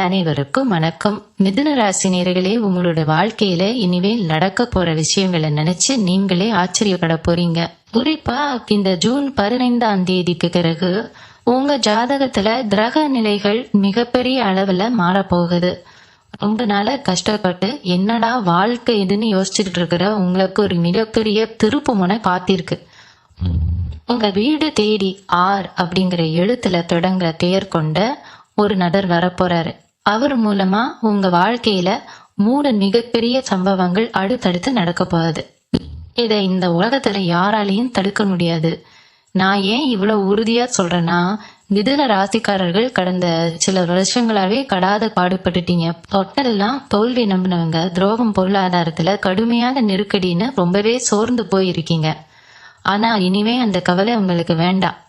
அனைவருக்கும் வணக்கம். மிதுன ராசி நேயர்களே, உங்களோட வாழ்க்கையில இனிமேல் நடக்க போற விஷயங்களை நினைச்சு நீங்களே ஆச்சரியப்பட போறீங்க. குறிப்பா இந்த ஜூன் 15ஆம் தேதிக்கு பிறகு உங்க ஜாதகத்துல கிரக நிலைகள் மிகப்பெரிய அளவுல மாறப்போகுது. ரொம்ப நாளா கஷ்டப்பட்டு என்னடா வாழ்க்கை இதுன்னு யோசிச்சுட்டு இருக்கிற உங்களுக்கு ஒரு மிகப்பெரிய திருப்பு முனை காத்திருக்கு. உங்க வீடு தேடி ஆர் அப்படிங்கிற எழுத்துல தொடங்குற பெயர் கொண்ட ஒரு நபர் வரப்போறாரு. அவர் மூலமா உங்க வாழ்க்கையில 3 மிகப்பெரிய சம்பவங்கள் அடுத்தடுத்து நடக்க போகுது. இதை இந்த உலகத்துல யாராலையும் தடுக்க முடியாது. நான் ஏன் இவ்வளவு உறுதியா சொல்றேன்னா, மிதுன ராசிக்காரர்கள் கடந்த சில வருஷங்களாவே கடாத பாடுபட்டுட்டீங்க. தொட்டதெல்லாம் தோல்வி நம்பினவங்க, துரோகம், பொருளாதாரத்துல கடுமையான நெருக்கடின்னு ரொம்பவே சோர்ந்து போயிருக்கீங்க. ஆனா இனிமே அந்த கவலை உங்களுக்கு வேண்டாம்.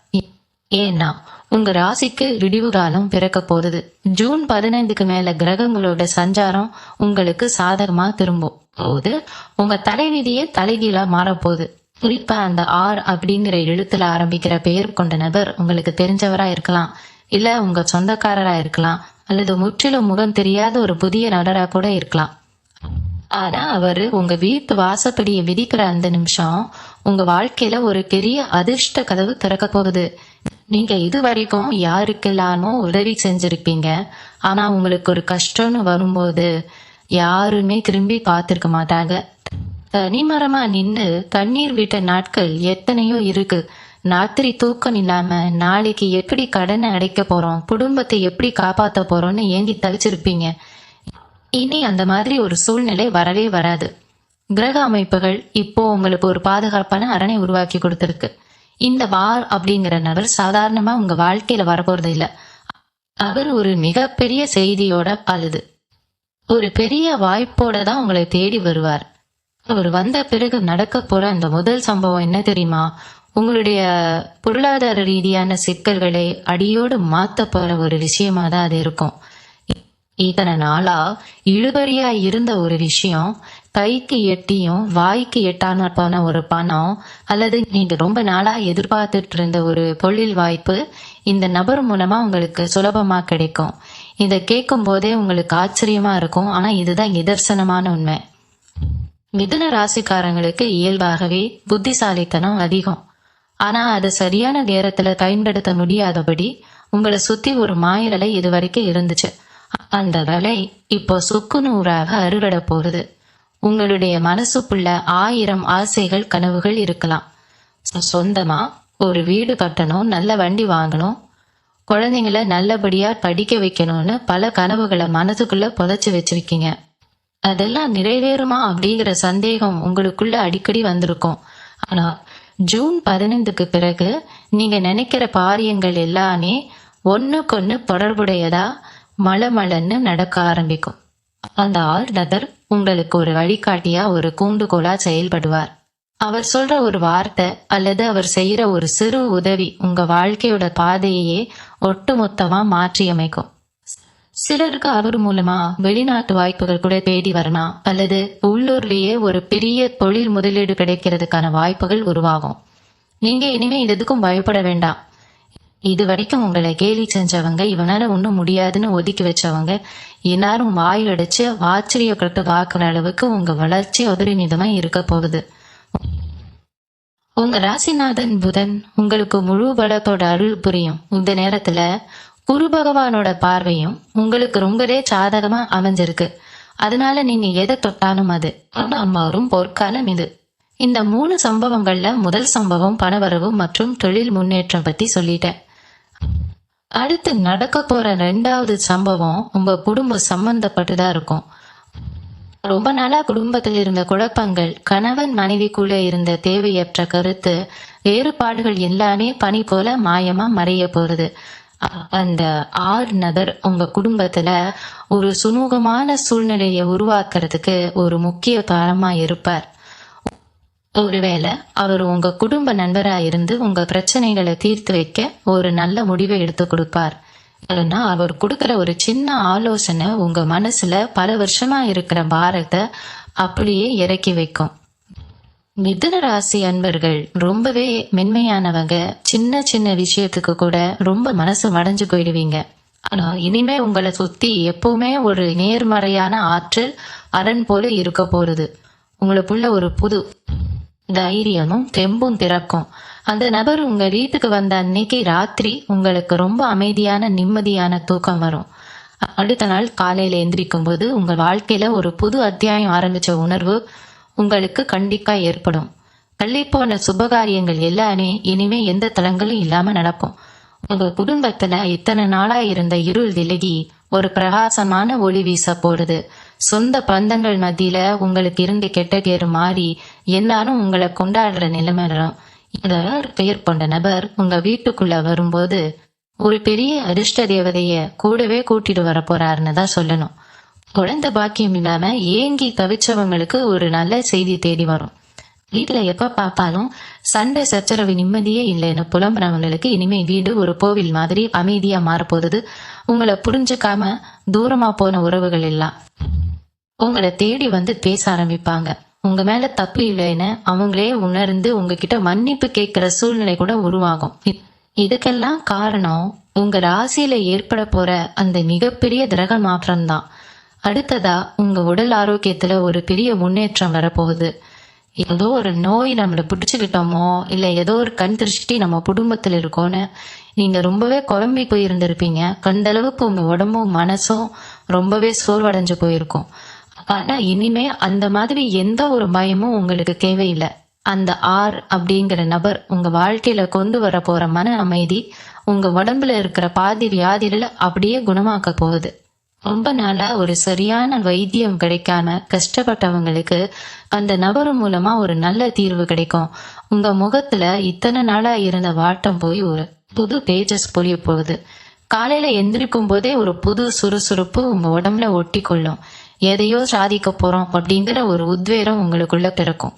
ஏன்னா உங்க ராசிக்கு விடிவு காலம் பிறக்க போகுது. ஜூன் 15க்கு மேல கிரகங்களோட சஞ்சாரம் உங்களுக்கு சாதகமா திரும்பும் போது உங்க தலைவிதியே தலைகீழா மாறப்போகுது. குறிப்பா அந்த ஆர் அப்படிங்கிற எழுத்துல ஆரம்பிக்கிற பெயர் கொண்ட நபர் உங்களுக்கு தெரிஞ்சவரா இருக்கலாம், இல்ல உங்க சொந்தக்காரரா இருக்கலாம், அல்லது முற்றிலும் முகம் தெரியாத ஒரு புதிய நபரா கூட இருக்கலாம். ஆனா அவரு உங்க வீட்டு வாசப்படியை விதிக்கிற அந்த நிமிஷம் உங்க வாழ்க்கையில ஒரு பெரிய அதிர்ஷ்ட கதவு திறக்க போகுது. நீங்க இது வரைக்கும் யாருக்கெல்லாமோ உதவி செஞ்சிருப்பீங்க. ஆனா உங்களுக்கு ஒரு கஷ்டம்னு வரும்போது யாருமே திரும்பி பார்த்திருக்க மாட்டாங்க. தனிமரமா நின்று கண்ணீர் விட்ட நாட்கள் எத்தனையோ இருக்கு. ராத்திரி தூக்கம் இல்லாம நாளைக்கு எப்படி கடனை அடைக்க போறோம், குடும்பத்தை எப்படி காப்பாத்த போறோம்னு ஏங்கி தவிச்சிருப்பீங்க. இனி அந்த மாதிரி ஒரு சூழ்நிலை வரவே வராது. கிரக அமைப்புகள் இப்போ உங்களுக்கு ஒரு பாதுகாப்பான அரணை உருவாக்கி கொடுத்திருக்கு. இந்த வார் அப்படிங்கிற நபர் சாதாரணமா உங்க வாழ்க்கையில வரப்போறது இல்ல. அவர் ஒரு மிகப்பெரிய செய்தியோட அழுது ஒரு பெரிய வாய்ப்போட தான் உங்களை தேடி வருவார். அவர் வந்த பிறகு நடக்க போற அந்த முதல் சம்பவம் என்ன தெரியுமா? உங்களுடைய பொருளாதார ரீதியான சிக்கல்களை அடியோடு மாத்த போற ஒரு விஷயமா தான் அது இருக்கும். இத்தனை நாளா இழுபறியா இருந்த ஒரு விஷயம் கைக்கு எட்டியும் வாய்க்கு எட்டான போன ஒரு பணம், அல்லது நீங்க ரொம்ப நாளா எதிர்பார்த்துட்டு இருந்த ஒரு தொழில் வாய்ப்பு இந்த நபர் மூலமா உங்களுக்கு சுலபமா கிடைக்கும். இதை கேட்கும் போதே உங்களுக்கு ஆச்சரியமா இருக்கும். ஆனா இதுதான் நிதர்சனமான உண்மை. மிதுன ராசிக்காரங்களுக்கு இயல்பாகவே புத்திசாலித்தனம் அதிகம். ஆனா அதை சரியான நேரத்துல பயன்படுத்த முடியாதபடி உங்களை சுத்தி ஒரு மாயலை இது வரைக்கும் இருந்துச்சு. அந்த வேலை இப்போ சுக்குநூறாக அறுவடை போகுது. உங்களுடைய மனசுக்குள்ள 1000 ஆசைகள், கனவுகள் இருக்கலாம். சொந்தமா ஒரு வீடு கட்டணும், நல்ல வண்டி வாங்கணும், குழந்தைங்களை நல்லபடியா படிக்க வைக்கணும்னு பல கனவுகளை மனசுக்குள்ள புதைச்சு வச்சிருக்கீங்க. அதெல்லாம் நிறைவேறுமா அப்படிங்கிற சந்தேகம் உங்களுக்குள்ள அடிக்கடி வந்திருக்கும். ஆனா ஜூன் 15க்கு பிறகு நீங்க நினைக்கிற காரியங்கள் எல்லாமே ஒண்ணுக்கொன்னு தொடர்புடையதா மலமலன்னு நடக்க ஆரம்பிக்கும். அந்த ஆள் நபர் உங்களுக்கு ஒரு வழிகாட்டியா, ஒரு கூண்டுகோலா செயல்படுவார். அவர் சொல்ற ஒரு வார்த்தை அல்லது அவர் செய்யற ஒரு சிறு உதவி உங்க வாழ்க்கையோட பாதையே ஒட்டுமொத்தமா மாற்றி அமைக்கும். சிலருக்கு அவர் மூலமா வெளிநாட்டு வாய்ப்புகள் கூட தேடி வரலாம், அல்லது உள்ளூர்லயே ஒரு பெரிய தொழில் முதலீடு கிடைக்கிறதுக்கான வாய்ப்புகள் உருவாகும். நீங்க இனிமே எதுக்கும் பயப்பட வேண்டாம். இது வரைக்கும் உங்களை கேலி செஞ்சவங்க, இவனால ஒண்ணும் முடியாதுன்னு ஒதுக்கி வச்சவங்க எல்லாரும் வாயடிச்சு ஆச்சரியப்பட்டு பார்க்கிற அளவுக்கு உங்க வளர்ச்சி அபரிமிதமா இருக்க போகுது. உங்க ராசிநாதன் புதன் உங்களுக்கு முழு பலத்தோட அருள் புரியும். இந்த நேரத்துல குரு பகவானோட பார்வையும் உங்களுக்கு ரொம்பவே சாதகமா அமைஞ்சிருக்கு. அதனால நீங்க எதை தொட்டாலும் அது மாறும் பொற்காலம் இது. இந்த 3 சம்பவங்கள்ல முதல் சம்பவம் பணவரவு மற்றும் தொழில் முன்னேற்றம் பத்தி சொல்லிட்டேன். அடுத்து நடக்க போற 2வது சம்பவம் உங்க குடும்ப சம்பந்தப்பட்டுதான் இருக்கும். ரொம்ப நாளா குடும்பத்தில் இருந்த குழப்பங்கள், கணவன் மனைவிக்குள்ள இருந்த தேவையற்ற கருத்து வேறுபாடுகள் எல்லாமே பனி போல மாயமா மறைய போறது. அந்த ஆர் நபர் உங்க குடும்பத்துல ஒரு சுமூகமான சூழ்நிலையை உருவாக்குறதுக்கு ஒரு முக்கிய காரணமா இருப்பார். ஒருவேளை அவர் உங்க குடும்ப நண்பரா இருந்து உங்க பிரச்சனைகளை தீர்த்து வைக்க ஒரு நல்ல முடிவை எடுத்து கொடுப்பார். இல்லைன்னா அவர் கொடுக்கிற ஒரு சின்ன ஆலோசனை உங்க மனசுல பல வருஷமா இருக்கிற பாரத்தை அப்படியே இறக்கி வைக்கும். மிதுன ராசி அன்பர்கள் ரொம்பவே மென்மையானவங்க. சின்ன சின்ன விஷயத்துக்கு கூட ரொம்ப மனசு மடைஞ்சு போயிடுவீங்க. ஆனா இனிமே உங்களை சுத்தி எப்பவுமே ஒரு நேர்மறையான ஆற்றல் அரண் போல இருக்க போறது. உங்களுக்குள்ள ஒரு புது தைரியமும் தெம்பும் திறக்கும். அந்த நபர் உங்க வீட்டுக்கு வந்த அன்னைக்கு ராத்திரி உங்களுக்கு ரொம்ப அமைதியான நிம்மதியான தூக்கம் வரும். அடுத்த நாள் காலையில எந்திரிக்கும் போது உங்க வாழ்க்கையில ஒரு புது அத்தியாயம் ஆரம்பிச்ச உணர்வு உங்களுக்கு கண்டிப்பா ஏற்படும். தள்ளிப்போன சுபகாரியங்கள் எல்லாமே இனிமே எந்த தளங்களும் இல்லாம நடக்கும். உங்க குடும்பத்துல இத்தனை நாளா இருந்த இருள் விலகி ஒரு பிரகாசமான ஒளி வீச போடுது. சொந்த பந்தங்கள் மத்தியில உங்களுக்கு இருந்து கெட்ட பேரு மாறி எல்லாரும் உங்களை கொண்டாடுற நிலைமை வரும். இந்த பெயர் கொண்ட நபர் உங்க வீட்டுக்குள்ள வரும்போது ஒரு பெரிய அதிர்ஷ்ட தேவதைய கூடவே கூட்டிட்டு வர போறாருன்னு தான் சொல்லணும். குழந்தை பாக்கியம் இல்லாம ஏங்கி தவிச்சவங்களுக்கு ஒரு நல்ல செய்தி தேடி வரும். வீட்டுல எப்ப பார்த்தாலும் சண்டை சச்சரவு நிம்மதியே இல்லைன்னு புலம்புறவங்களுக்கு இனிமே வீடு ஒரு கோவில் மாதிரி அமைதியா மாறப்போகுது. உங்களை புரிஞ்சுக்காம தூரமா போன உறவுகள் எல்லாம் உங்களை தேடி வந்து பேச ஆரம்பிப்பாங்க. உங்க மேல தப்பு இல்லைன்னு அவங்களே உணர்ந்து உங்ககிட்ட மன்னிப்பு கேட்கிற சூழ்நிலை கூட உருவாகும். இதுக்கெல்லாம் காரணம் உங்க ராசியில ஏற்பட போற அந்த மிகப்பெரிய கிரக மாற்றம் தான். அடுத்ததா உங்க உடல் ஆரோக்கியத்துல ஒரு பெரிய முன்னேற்றம் வரப்போகுது. ஏதோ ஒரு நோய் நம்மளை பிடிச்சுக்கிட்டோமோ இல்ல ஏதோ ஒரு கண் திருஷ்டி நம்ம குடும்பத்துல இருக்கோன்னு நீங்க ரொம்பவே குழம்பி போயிருந்திருப்பீங்க. கண்ட அளவுக்கு உங்க உடம்பும் மனசும் ரொம்பவே சோர்வடைஞ்சு போயிருக்கும். ஆனா இனிமே அந்த மாதிரி எந்த ஒரு பயமும் உங்களுக்கு தேவையில்லை. அந்த அப்படிங்கிற நபர் உங்க வாழ்க்கையில கொண்டு வர போற மன அமைதி உங்க உடம்புல இருக்கிற பாதி வியாதிகளை அப்படியே குணமாக்க போகுது. ரொம்ப நாளா ஒரு சரியான வைத்தியம் கிடைக்காம கஷ்டப்பட்டவங்களுக்கு அந்த நபர் மூலமா ஒரு நல்ல தீர்வு கிடைக்கும். உங்க முகத்துல இத்தனை நாளா இருந்த வாட்டம் போய் ஒரு புது தேஜஸ் பொழிய போகுது. காலையில எந்திரிக்கும் போதே ஒரு புது சுறுசுறுப்பு உங்க உடம்புல ஒட்டி கொள்ளும். எதையோ சாதிக்க போறோம் அப்படிங்கிற ஒரு உத்வேகம் உங்களுக்குள்ள பிறக்கும்.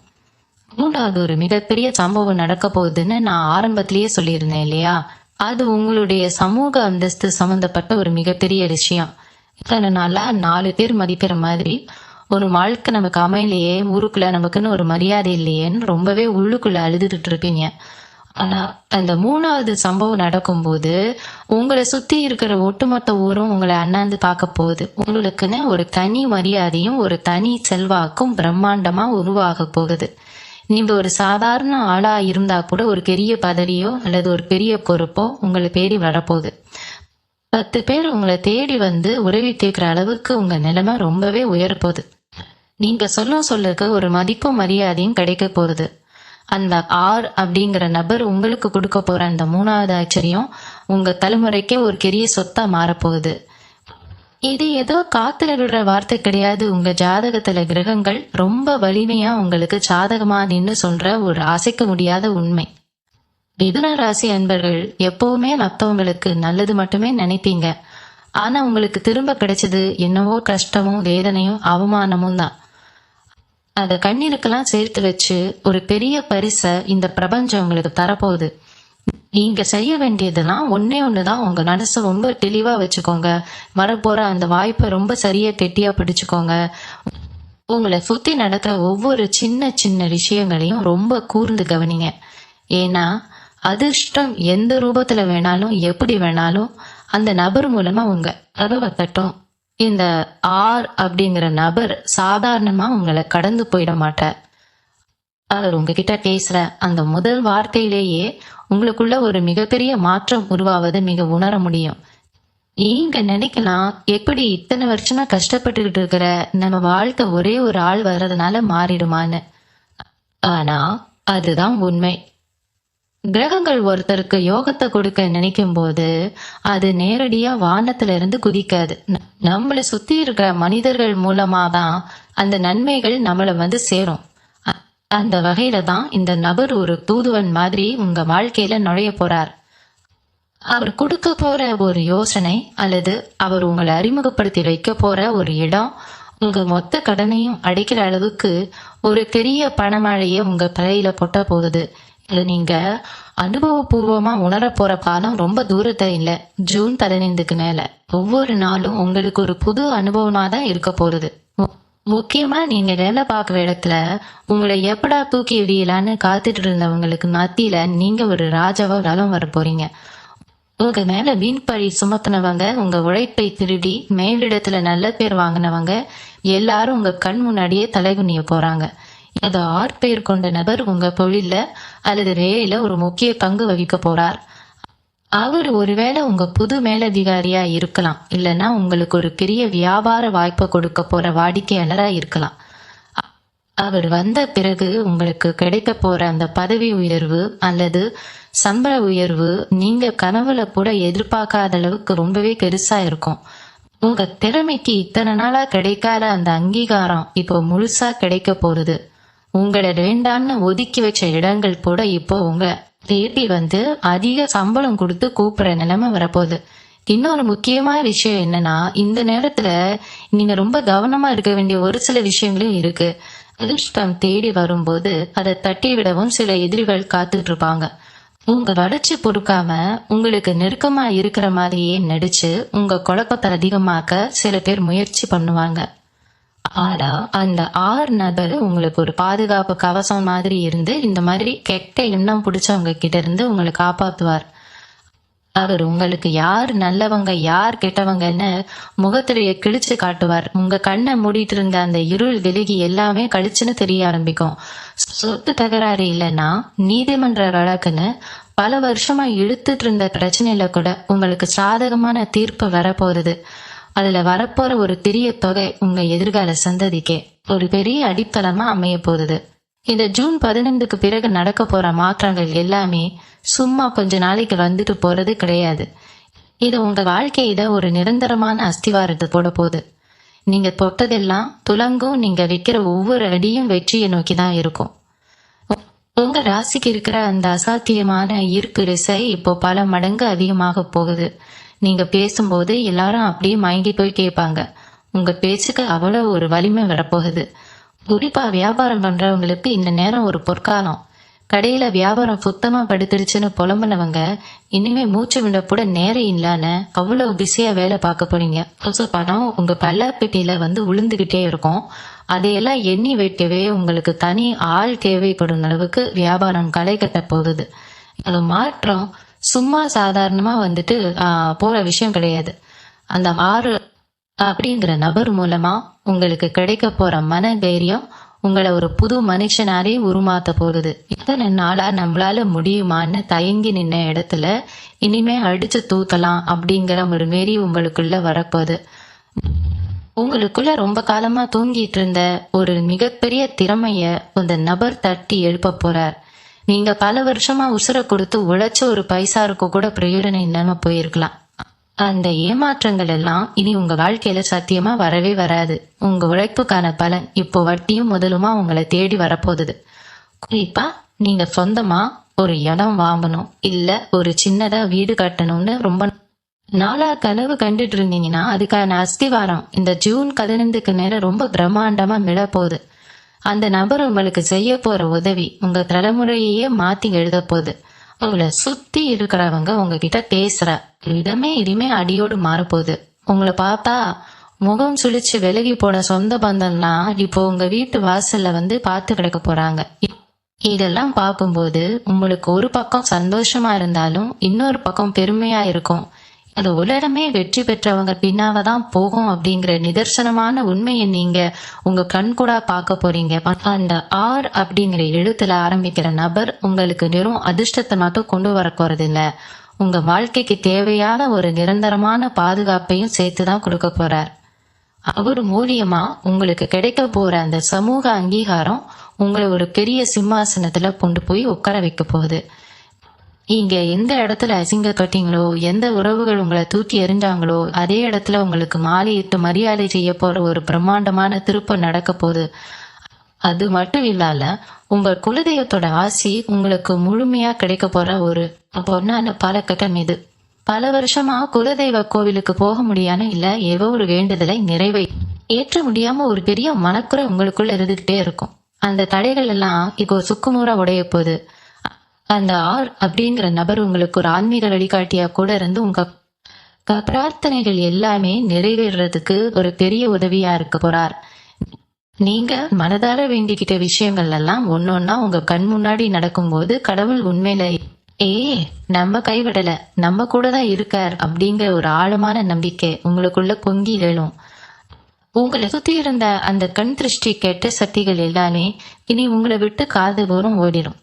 மூன்றாவது ஒரு மிகப்பெரிய சம்பவம் நடக்க போகுதுன்னு நான் ஆரம்பத்திலேயே சொல்லியிருந்தேன் இல்லையா? அது உங்களுடைய சமூக அந்தஸ்து சம்பந்தப்பட்ட ஒரு மிகப்பெரிய விஷயம். இத்தனை நாளா 4 பேர் மதிக்கிற மாதிரி ஒரு வாழ்க்கை நமக்கு அமையிலையே, ஊருக்குள்ள நமக்குன்னு ஒரு மரியாதை இல்லையேன்னு ரொம்பவே உள்ளுக்குள்ள அழுதுட்டு இருப்பீங்க. ஆனா அந்த 3வது சம்பவம் நடக்கும்போது உங்களை சுத்தி இருக்கிற ஒட்டுமொத்த ஊரும் உங்களை அண்ணாந்து பார்க்க போகுது. உங்களுக்குன்னு ஒரு தனி மரியாதையும் ஒரு தனி செல்வாக்கும் பிரம்மாண்டமா உருவாக போகுது. நீங்க ஒரு சாதாரண ஆளா இருந்தா கூட ஒரு பெரிய பதவியோ அல்லது ஒரு பெரிய பொறுப்போ உங்களை தேடி வரப்போகுது. 10 பேர் உங்களை தேடி வந்து உதவி கேட்கிற அளவுக்கு உங்க நிலைமை ரொம்பவே உயரப்போகுது. நீங்க சொல்லுக்கு ஒரு மதிப்பும் மரியாதையும் கிடைக்க போகுது. அந்த அப்படிங்கிற நபர் உங்களுக்கு கொடுக்க போற அந்த 3வது ஆச்சரியம் உங்க தலைமுறைக்கே ஒரு பெரிய சொத்தா மாறப்போகுது. இது ஏதோ காத்துல விடுற வார்த்தை கிடையாது. உங்க ஜாதகத்துல கிரகங்கள் ரொம்ப வலிமையா உங்களுக்கு சாதகமா நின்னு சொல்ற ஒரு அசைக்க முடியாத உண்மை. மிதுன ராசி அன்பர்கள் எப்பவுமே மற்றவங்களுக்கு நல்லது மட்டுமே நினைப்பீங்க. ஆனா உங்களுக்கு திரும்ப கிடைச்சது என்னவோ கஷ்டமும் வேதனையும் அவமானமும் தான். அத கண்ணீருக்கெல்லாம் சேர்த்து வச்சு ஒரு பெரிய பரிசை இந்த பிரபஞ்சம் உங்களுக்கு தரப்போகுது. நீங்க செய்ய வேண்டியதெல்லாம் ஒண்ணுதான். உங்க மனசை ரொம்ப தெளிவா வச்சுக்கோங்க. வரப்போற அந்த வாய்ப்பை ரொம்ப சரியா கெட்டியா பிடிச்சுக்கோங்க. உங்களை சுத்தி நடக்கிற ஒவ்வொரு சின்ன சின்ன விஷயங்களையும் ரொம்ப கூர்ந்து கவனிங்க. ஏன்னா அதிர்ஷ்டம் எந்த ரூபத்துல வேணாலும் எப்படி வேணாலும் அந்த நபர் மூலமா உங்க கதவை தட்டும். இந்த அப்படிங்கிற நபர் சாதாரணமா உங்களை கடந்து போயிட மாட்டார். அவர் உங்ககிட்ட பேசுற அந்த முதல் வார்த்தையிலேயே உங்களுக்குள்ள ஒரு மிகப்பெரிய மாற்றம் உருவாவதை மிக உணர முடியும். நீங்க நினைக்கலாம், எப்படி இத்தனை வருஷமா கஷ்டப்பட்டுக்கிட்டு இருக்கிற நம்ம வாழ்க்கை ஒரே ஒரு ஆள் வர்றதுனால மாறிடுமான்னு. ஆனா அதுதான் உண்மை. கிரகங்கள் ஒருத்தருக்கு யோகத்தை கொடுக்க நினைக்கும் போது அது நேரடியா வானத்துல இருந்து குதிக்காது. நம்மளை சுத்தி இருக்கிற மனிதர்கள் மூலமா தான் அந்த நன்மைகள் நம்மளை வந்து சேரும். அந்த வகையில தான் இந்த நபர் ஒரு தூதுவன் மாதிரி உங்க வாழ்க்கையில நுழைய போறார். அவர் கொடுக்க போற ஒரு யோசனை அல்லது அவர் உங்களை அறிமுகப்படுத்தி வைக்க போற ஒரு இடம் உங்க மொத்த கடனையும் அடைக்கிற அளவுக்கு ஒரு பெரிய பணமழையை உங்க தலையில பொட்ட போகுது. இது நீங்க அனுபவபூர்வமா உணர போற காலம் ரொம்ப தூரத்தை இல்ல. ஜூன் 15க்கு மேல ஒவ்வொரு நாளும் உங்களுக்கு ஒரு புது அனுபவமா தான் இருக்க போகுது. முக்கியமா நீங்க வேலை பார்க்குற இடத்துல உங்களை எப்படா தூக்கி எறியலான்னு காத்துட்டு இருந்தவங்களுக்கு மத்தியில நீங்க ஒரு ராஜாவா வலம் வர போறீங்க. உங்க மேல வீண் பழி சுமத்தினவங்க, உங்க உழைப்பை திருடி மேலிடத்துல நல்ல பேர் வாங்கினவங்க எல்லாரும் உங்க கண் முன்னாடியே தலைகுனிய போறாங்க. அது 6 பேர் கொண்ட நபர் உங்க தொழில அல்லது வேலையில ஒரு முக்கிய பங்கு வகிக்க போறார். அவர் ஒருவேளை உங்க புது மேலதிகாரியா இருக்கலாம், இல்லைன்னா உங்களுக்கு ஒரு பெரிய வியாபார வாய்ப்பை கொடுக்க போற வாடிக்கையாளரா இருக்கலாம். அவர் வந்த பிறகு உங்களுக்கு கிடைக்க போற அந்த பதவி உயர்வு அல்லது சம்பள உயர்வு நீங்க கனவுல கூட எதிர்பார்க்காத அளவுக்கு ரொம்பவே பெருசா இருக்கும். உங்க திறமைக்கு இத்தனை நாளா கிடைக்காத அந்த அங்கீகாரம் இப்போ முழுசா கிடைக்க போகுது. உங்களை வேண்டான்னு ஒதுக்கி வச்ச இடங்கள் கூட இப்போ உங்க தேடி வந்து அதிக சம்பளம் கொடுத்து கூப்பிடுற நிலைமை வரப்போகுது. இன்னொரு முக்கியமான விஷயம் என்னன்னா, இந்த நேரத்துல நீங்க ரொம்ப கவனமா இருக்க வேண்டிய ஒரு சில விஷயங்களும் இருக்கு. அதிர்ஷ்டம் தேடி வரும்போது அதை தட்டி விடவும் சில எதிரிகள் காத்துட்டு இருப்பாங்க. உங்க வளர்ச்சி பொறுக்காம உங்களுக்கு நெருக்கமா இருக்கிற மாதிரியே நடிச்சு உங்க குழப்பத்தை அதிகமாக்க சில பேர் முயற்சி பண்ணுவாங்க. ஆனா அந்த 6 நபர் உங்களுக்கு ஒரு பாதுகாப்பு கவசம் மாதிரி இருந்து இந்த மாதிரி கெட்ட எண்ணம் பிடிச்சவங்க கிட்ட இருந்து உங்களை காப்பாத்துவார். அவர் உங்களுக்கு யார் நல்லவங்க யார் கெட்டவங்கன்னு முகத்திலேயே கிழிச்சு காட்டுவார். உங்க கண்ணை மூடிட்டு இருந்த அந்த இருள் விலகி எல்லாமே கழிச்சுன்னு தெரிய ஆரம்பிக்கும். சொத்து தகராறு இல்லைன்னா நீதிமன்ற வழக்குன்னு பல வருஷமா இழுத்துட்டு இருந்த பிரச்சனையில கூட உங்களுக்கு சாதகமான தீர்ப்பு வரப்போகுது. அதுல வரப்போற ஒரு பெரிய தொகை உங்க எதிர்கால சந்ததிக்கே ஒரு பெரிய அடித்தளமா அமைய போகுது. இந்த ஜூன் 15க்கு பிறகு நடக்க போற மாற்றங்கள் எல்லாமே சும்மா கொஞ்ச நாளைக்கு வந்துட்டு போறது கிடையாது. இது உங்க வாழ்க்கையில ஒரு நிரந்தரமான அஸ்திவாரத்தை போட போகுது. நீங்க தொட்டதெல்லாம் துலங்கும். நீங்க வைக்கிற ஒவ்வொரு அடியும் வெற்றியை நோக்கி தான் இருக்கும். உங்க ராசிக்கு இருக்கிற அந்த அசாத்தியமான ஈர்ப்பு விசை இப்போ பல மடங்கு அதிகமாக போகுது. நீங்க பேசும்போது எல்லாரும் அப்படியே மயங்கி போய் கேட்பாங்க. உங்க பேச்சுக்கு அவ்வளவு ஒரு வலிமை வரப்போகுது. குறிப்பா வியாபாரம் பண்றவங்களுக்கு இந்த நேரம் ஒரு பொற்காலம். கடையில வியாபாரம் சுத்தமா படுத்துருச்சுன்னு புலம்புனவங்க இனிமே மூச்சு விட கூட நேரம் இல்லான்னு அவ்வளவு பிஸியா வேலை பார்க்க போறீங்க. பணம் உங்க பல்லாப்பெட்டியில வந்து உளுந்துகிட்டே இருக்கும். அதையெல்லாம் எண்ணி வைக்கவே உங்களுக்கு தனி ஆள் தேவைப்படும் அளவுக்கு வியாபாரம் களை கட்ட போகுது. அது மாற்றம் சும்மா சாதாரணமா வந்துட்டு போற விஷயம் கிடையாது. அந்த 6 அப்படிங்கிற நபர் மூலமா உங்களுக்கு கிடைக்க போற மன தைரியம் உங்களை ஒரு புது மனுஷனாரே உருமாத்த போகுது. இத்தனை நாளா நம்மளால முடியுமான்னு தயங்கி நின்ன இடத்துல இனிமே அடிச்சு தூக்கலாம் அப்படிங்கிற ஒரு நெறி உங்களுக்குள்ள வரப்போகுது. உங்களுக்குள்ள ரொம்ப காலமா தூங்கிட்டு இருந்த ஒரு மிகப்பெரிய திறமைய அந்த நபர் தட்டி எழுப்ப போறார். நீங்க பல வருஷமா உசுரை கொடுத்து உழைச்ச ஒரு பைசாருக்கு கூட பிரயோஜனம் இல்லாம போயிருக்கலாம். அந்த ஏமாற்றங்கள் எல்லாம் இனி உங்க வாழ்க்கையில சத்தியமா வரவே வராது. உங்க உழைப்புக்கான பலன் இப்போ வட்டியும் முதலுமா உங்களை தேடி வரப்போகுது. குறிப்பா நீங்க சொந்தமா ஒரு இடம் வாங்கணும், இல்ல ஒரு சின்னதா வீடு கட்டணும்னு ரொம்ப நாளா கனவு கண்டுட்டு இருந்தீங்கன்னா அதுக்கான அஸ்திவாரம் இந்த ஜூன் 15க்கு மேல ரொம்ப பிரம்மாண்டமா விழ போகுது. அந்த நபர் உங்களுக்கு செய்ய போற உதவி உங்க தலைமுறையே மாத்தி எழுத போகுது. உங்களை சுத்தி இருக்கிறவங்க உங்ககிட்ட பேசுற இடமே இனிமே அடியோடு மாறப்போகுது. உங்களை பார்த்தா முகம் சுழிச்சு விலகி போன சொந்த பந்தம்லாம் இப்போ உங்க வீட்டு வாசல்ல வந்து பார்த்து கிடக்க போறாங்க. இதெல்லாம் பார்க்கும்போது உங்களுக்கு ஒரு பக்கம் சந்தோஷமா இருந்தாலும் இன்னொரு பக்கம் பெருமையா இருக்கும். அது உலகமே வெற்றி பெற்றவங்க பின்னாவதான் போகும் அப்படிங்கிற நிதர்சனமான உண்மையை நீங்க உங்க கண் கூட பார்க்க போறீங்க. அந்த R அப்படிங்கிற எழுத்துல ஆரம்பிக்கிற நபர் உங்களுக்கு வெறும் அதிர்ஷ்டத்தை மட்டும் கொண்டு வர போறது இல்ல, உங்க வாழ்க்கைக்கு தேவையான ஒரு நிரந்தரமான பாதுகாப்பையும் சேர்த்துதான் கொடுக்க போறார். அவர் மூலியமா உங்களுக்கு கிடைக்க போற அந்த சமூக அங்கீகாரம் உங்களை ஒரு பெரிய சிம்மாசனத்துல கொண்டு போய் உட்கார வைக்க போகுது. நீங்க எந்த இடத்துல அசிங்கப்பட்டீங்களோ, எந்த உறவுகள் உங்களை தூக்கி எறிஞ்சாங்களோ அதே இடத்துல உங்களுக்கு மாலையிட்டு மரியாதை செய்ய போற ஒரு பிரம்மாண்டமான திருப்பம் நடக்க போகுது. அது மட்டும் இல்லாம உங்க குலதெய்வத்தோட ஆசி உங்களுக்கு முழுமையா கிடைக்க போற ஒரு பொன்னான பாலக்கட்டம் இது. பல வருஷமா குலதெய்வ கோவிலுக்கு போக முடியாம இல்ல ஏதோ ஒரு வேண்டுதலை நிறைவை ஏற்ற முடியாம ஒரு பெரிய மனக்குறை உங்களுக்குள்ள இருந்துகிட்டே இருக்கும். அந்த தடைகள் எல்லாம் இப்போ சுக்குநூறா உடைய போகுது. அந்த R அப்படிங்கிற நபர் உங்களுக்கு ஒரு ஆன்மீக வழிகாட்டியா கூட இருந்து உங்க பிரார்த்தனைகள் எல்லாமே நிறைவேறதுக்கு ஒரு பெரிய உதவியா இருக்க போறார். நீங்க மனதார வேண்டிக்கிட்ட விஷயங்கள் எல்லாம் ஒன்னொன்னா உங்க கண் முன்னாடி நடக்கும்போது கடவுள் உண்மையில நம்ம கைவிடல, நம்ம கூட தான் இருக்கார் அப்படிங்கிற ஒரு ஆழமான நம்பிக்கை உங்களுக்குள்ள பொங்கி எழும். உங்களை சுத்தி இருந்த அந்த கண் திருஷ்டி கெட்ட சக்திகள் எல்லாமே இனி உங்களை விட்டு காது தூரம் ஓடிடும்.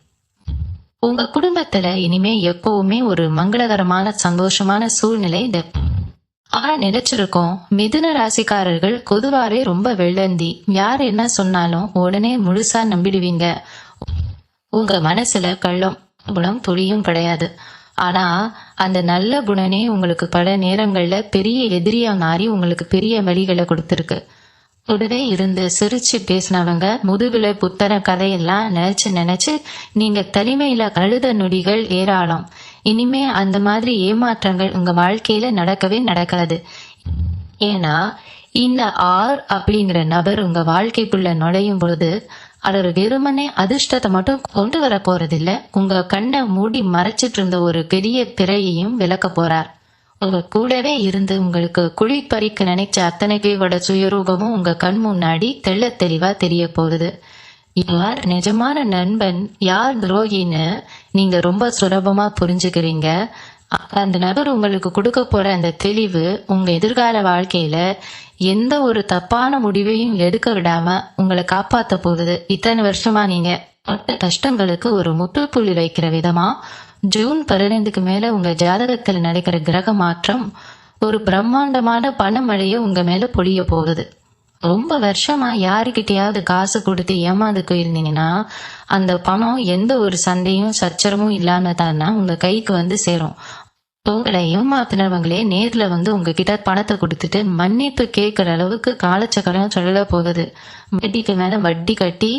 உங்க குடும்பத்துல இனிமே எப்பவுமே ஒரு மங்களகரமான சந்தோஷமான சூழ்நிலை நினைச்சிருக்கோம். மிதுன ராசிக்காரர்கள் பொதுவாவே ரொம்ப வெள்ளந்தி. யார் என்ன சொன்னாலும் உடனே முழுசா நம்பிடுவீங்க. உங்க மனசுல கள்ளம் குணம் துளியும் கிடையாது. ஆனா அந்த நல்ல குணனே உங்களுக்கு பல நேரங்கள்ல பெரிய எதிரியா மாறி உங்களுக்கு பெரிய வழிகளை கொடுத்துருக்கு. உடனே இருந்து சிரிச்சு பேசினவங்க முதுகுல புத்தர கதையெல்லாம் நினைச்சு நீங்க தனிமையில அழுத நொடிகள் ஏராளம். இனிமே அந்த மாதிரி ஏமாற்றங்கள் உங்க வாழ்க்கையில நடக்கவே நடக்காது. ஏன்னா இந்த அப்படிங்கிற நபர் உங்க வாழ்க்கைக்குள்ள நுழையும் பொழுது அவர் வெறுமனே அதிர்ஷ்டத்தை மட்டும் கொண்டு வர போறதில்ல, உங்க கண்ணை மூடி மறைச்சிட்டு இருந்த ஒரு பெரிய திரையையும் விளக்க போறார். உங்க கூடவே இருந்து உங்களுக்கு குழி பறிக்க நினைச்ச அத்தனை பேரோட சுயரூபமும் உங்க கண் முன்னாடி தெள்ள தெளிவா தெரிய போகுது. யார் நிஜமான நண்பன், யார் துரோகின்னு நீங்க ரொம்ப சுலபமா புரிஞ்சுக்கிறீங்க. அந்த நபர் உங்களுக்கு கொடுக்க போற அந்த தெளிவு உங்க எதிர்கால வாழ்க்கையில எந்த ஒரு தப்பான முடிவையும் எடுக்க விடாம உங்களை காப்பாத்த போகுது. இத்தனை வருஷமா நீங்க கஷ்டங்களுக்கு ஒரு முற்றுப்புள்ளி வைக்கிற விதமா ஜூன் 15க்கு மேல உங்க ஜாதகத்தில் நடக்கிற கிரக மாற்றம் ஒரு பிரம்மாண்டமான பணமழைய உங்க மேல பொழிய போகுது. ரொம்ப வருஷமா யாருக்கிட்டையாவது காசு கொடுத்து ஏமாந்து போயிருந்தீங்கன்னா அந்த பணம் எந்த ஒரு சண்டையும் சச்சரவும் இல்லாம தானா உங்க கைக்கு வந்து சேரும். உங்களை ஏமாத்தினவங்களே நேர்ல வந்து உங்ககிட்ட பணத்தை கொடுத்துட்டு மன்னிப்பு கேட்கிற அளவுக்கு காலச்சக்கரம் சொல்ல போகுது. வட்டிக்கு மேல வட்டி கட்டி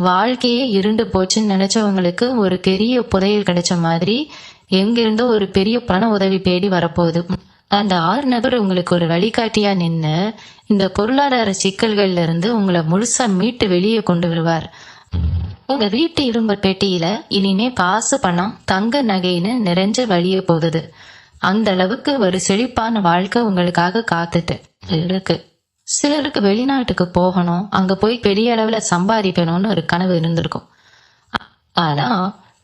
வாழ்க்கையே இருண்டு போச்சுன்னு நினைச்சவங்களுக்கு ஒரு பெரிய புதையல் கிடைச்ச மாதிரி எங்கிருந்தோ ஒரு பெரிய பண உதவி தேடி வரப்போகுது. அந்த 6 நபர் உங்களுக்கு ஒரு வழிகாட்டியா நின்று இந்த பொருளாதார சிக்கல்கள்ல இருந்து உங்களை முழுசா மீட்டு வெளியே கொண்டு வருவார். உங்க வீட்டு இரும்பு பெட்டியில இனிமே காசு பணம் தங்க நகைன்னு நிறைஞ்ச வழிய போகுது. அந்த அளவுக்கு ஒரு செழிப்பான வாழ்க்கை உங்களுக்காக காத்துட்டு இருக்கு. சிலருக்கு வெளிநாட்டுக்கு போகணும், அங்க போய் பெரிய அளவுல சம்பாதிக்கணும்னு ஒரு கனவு இருந்திருக்கும். ஆனா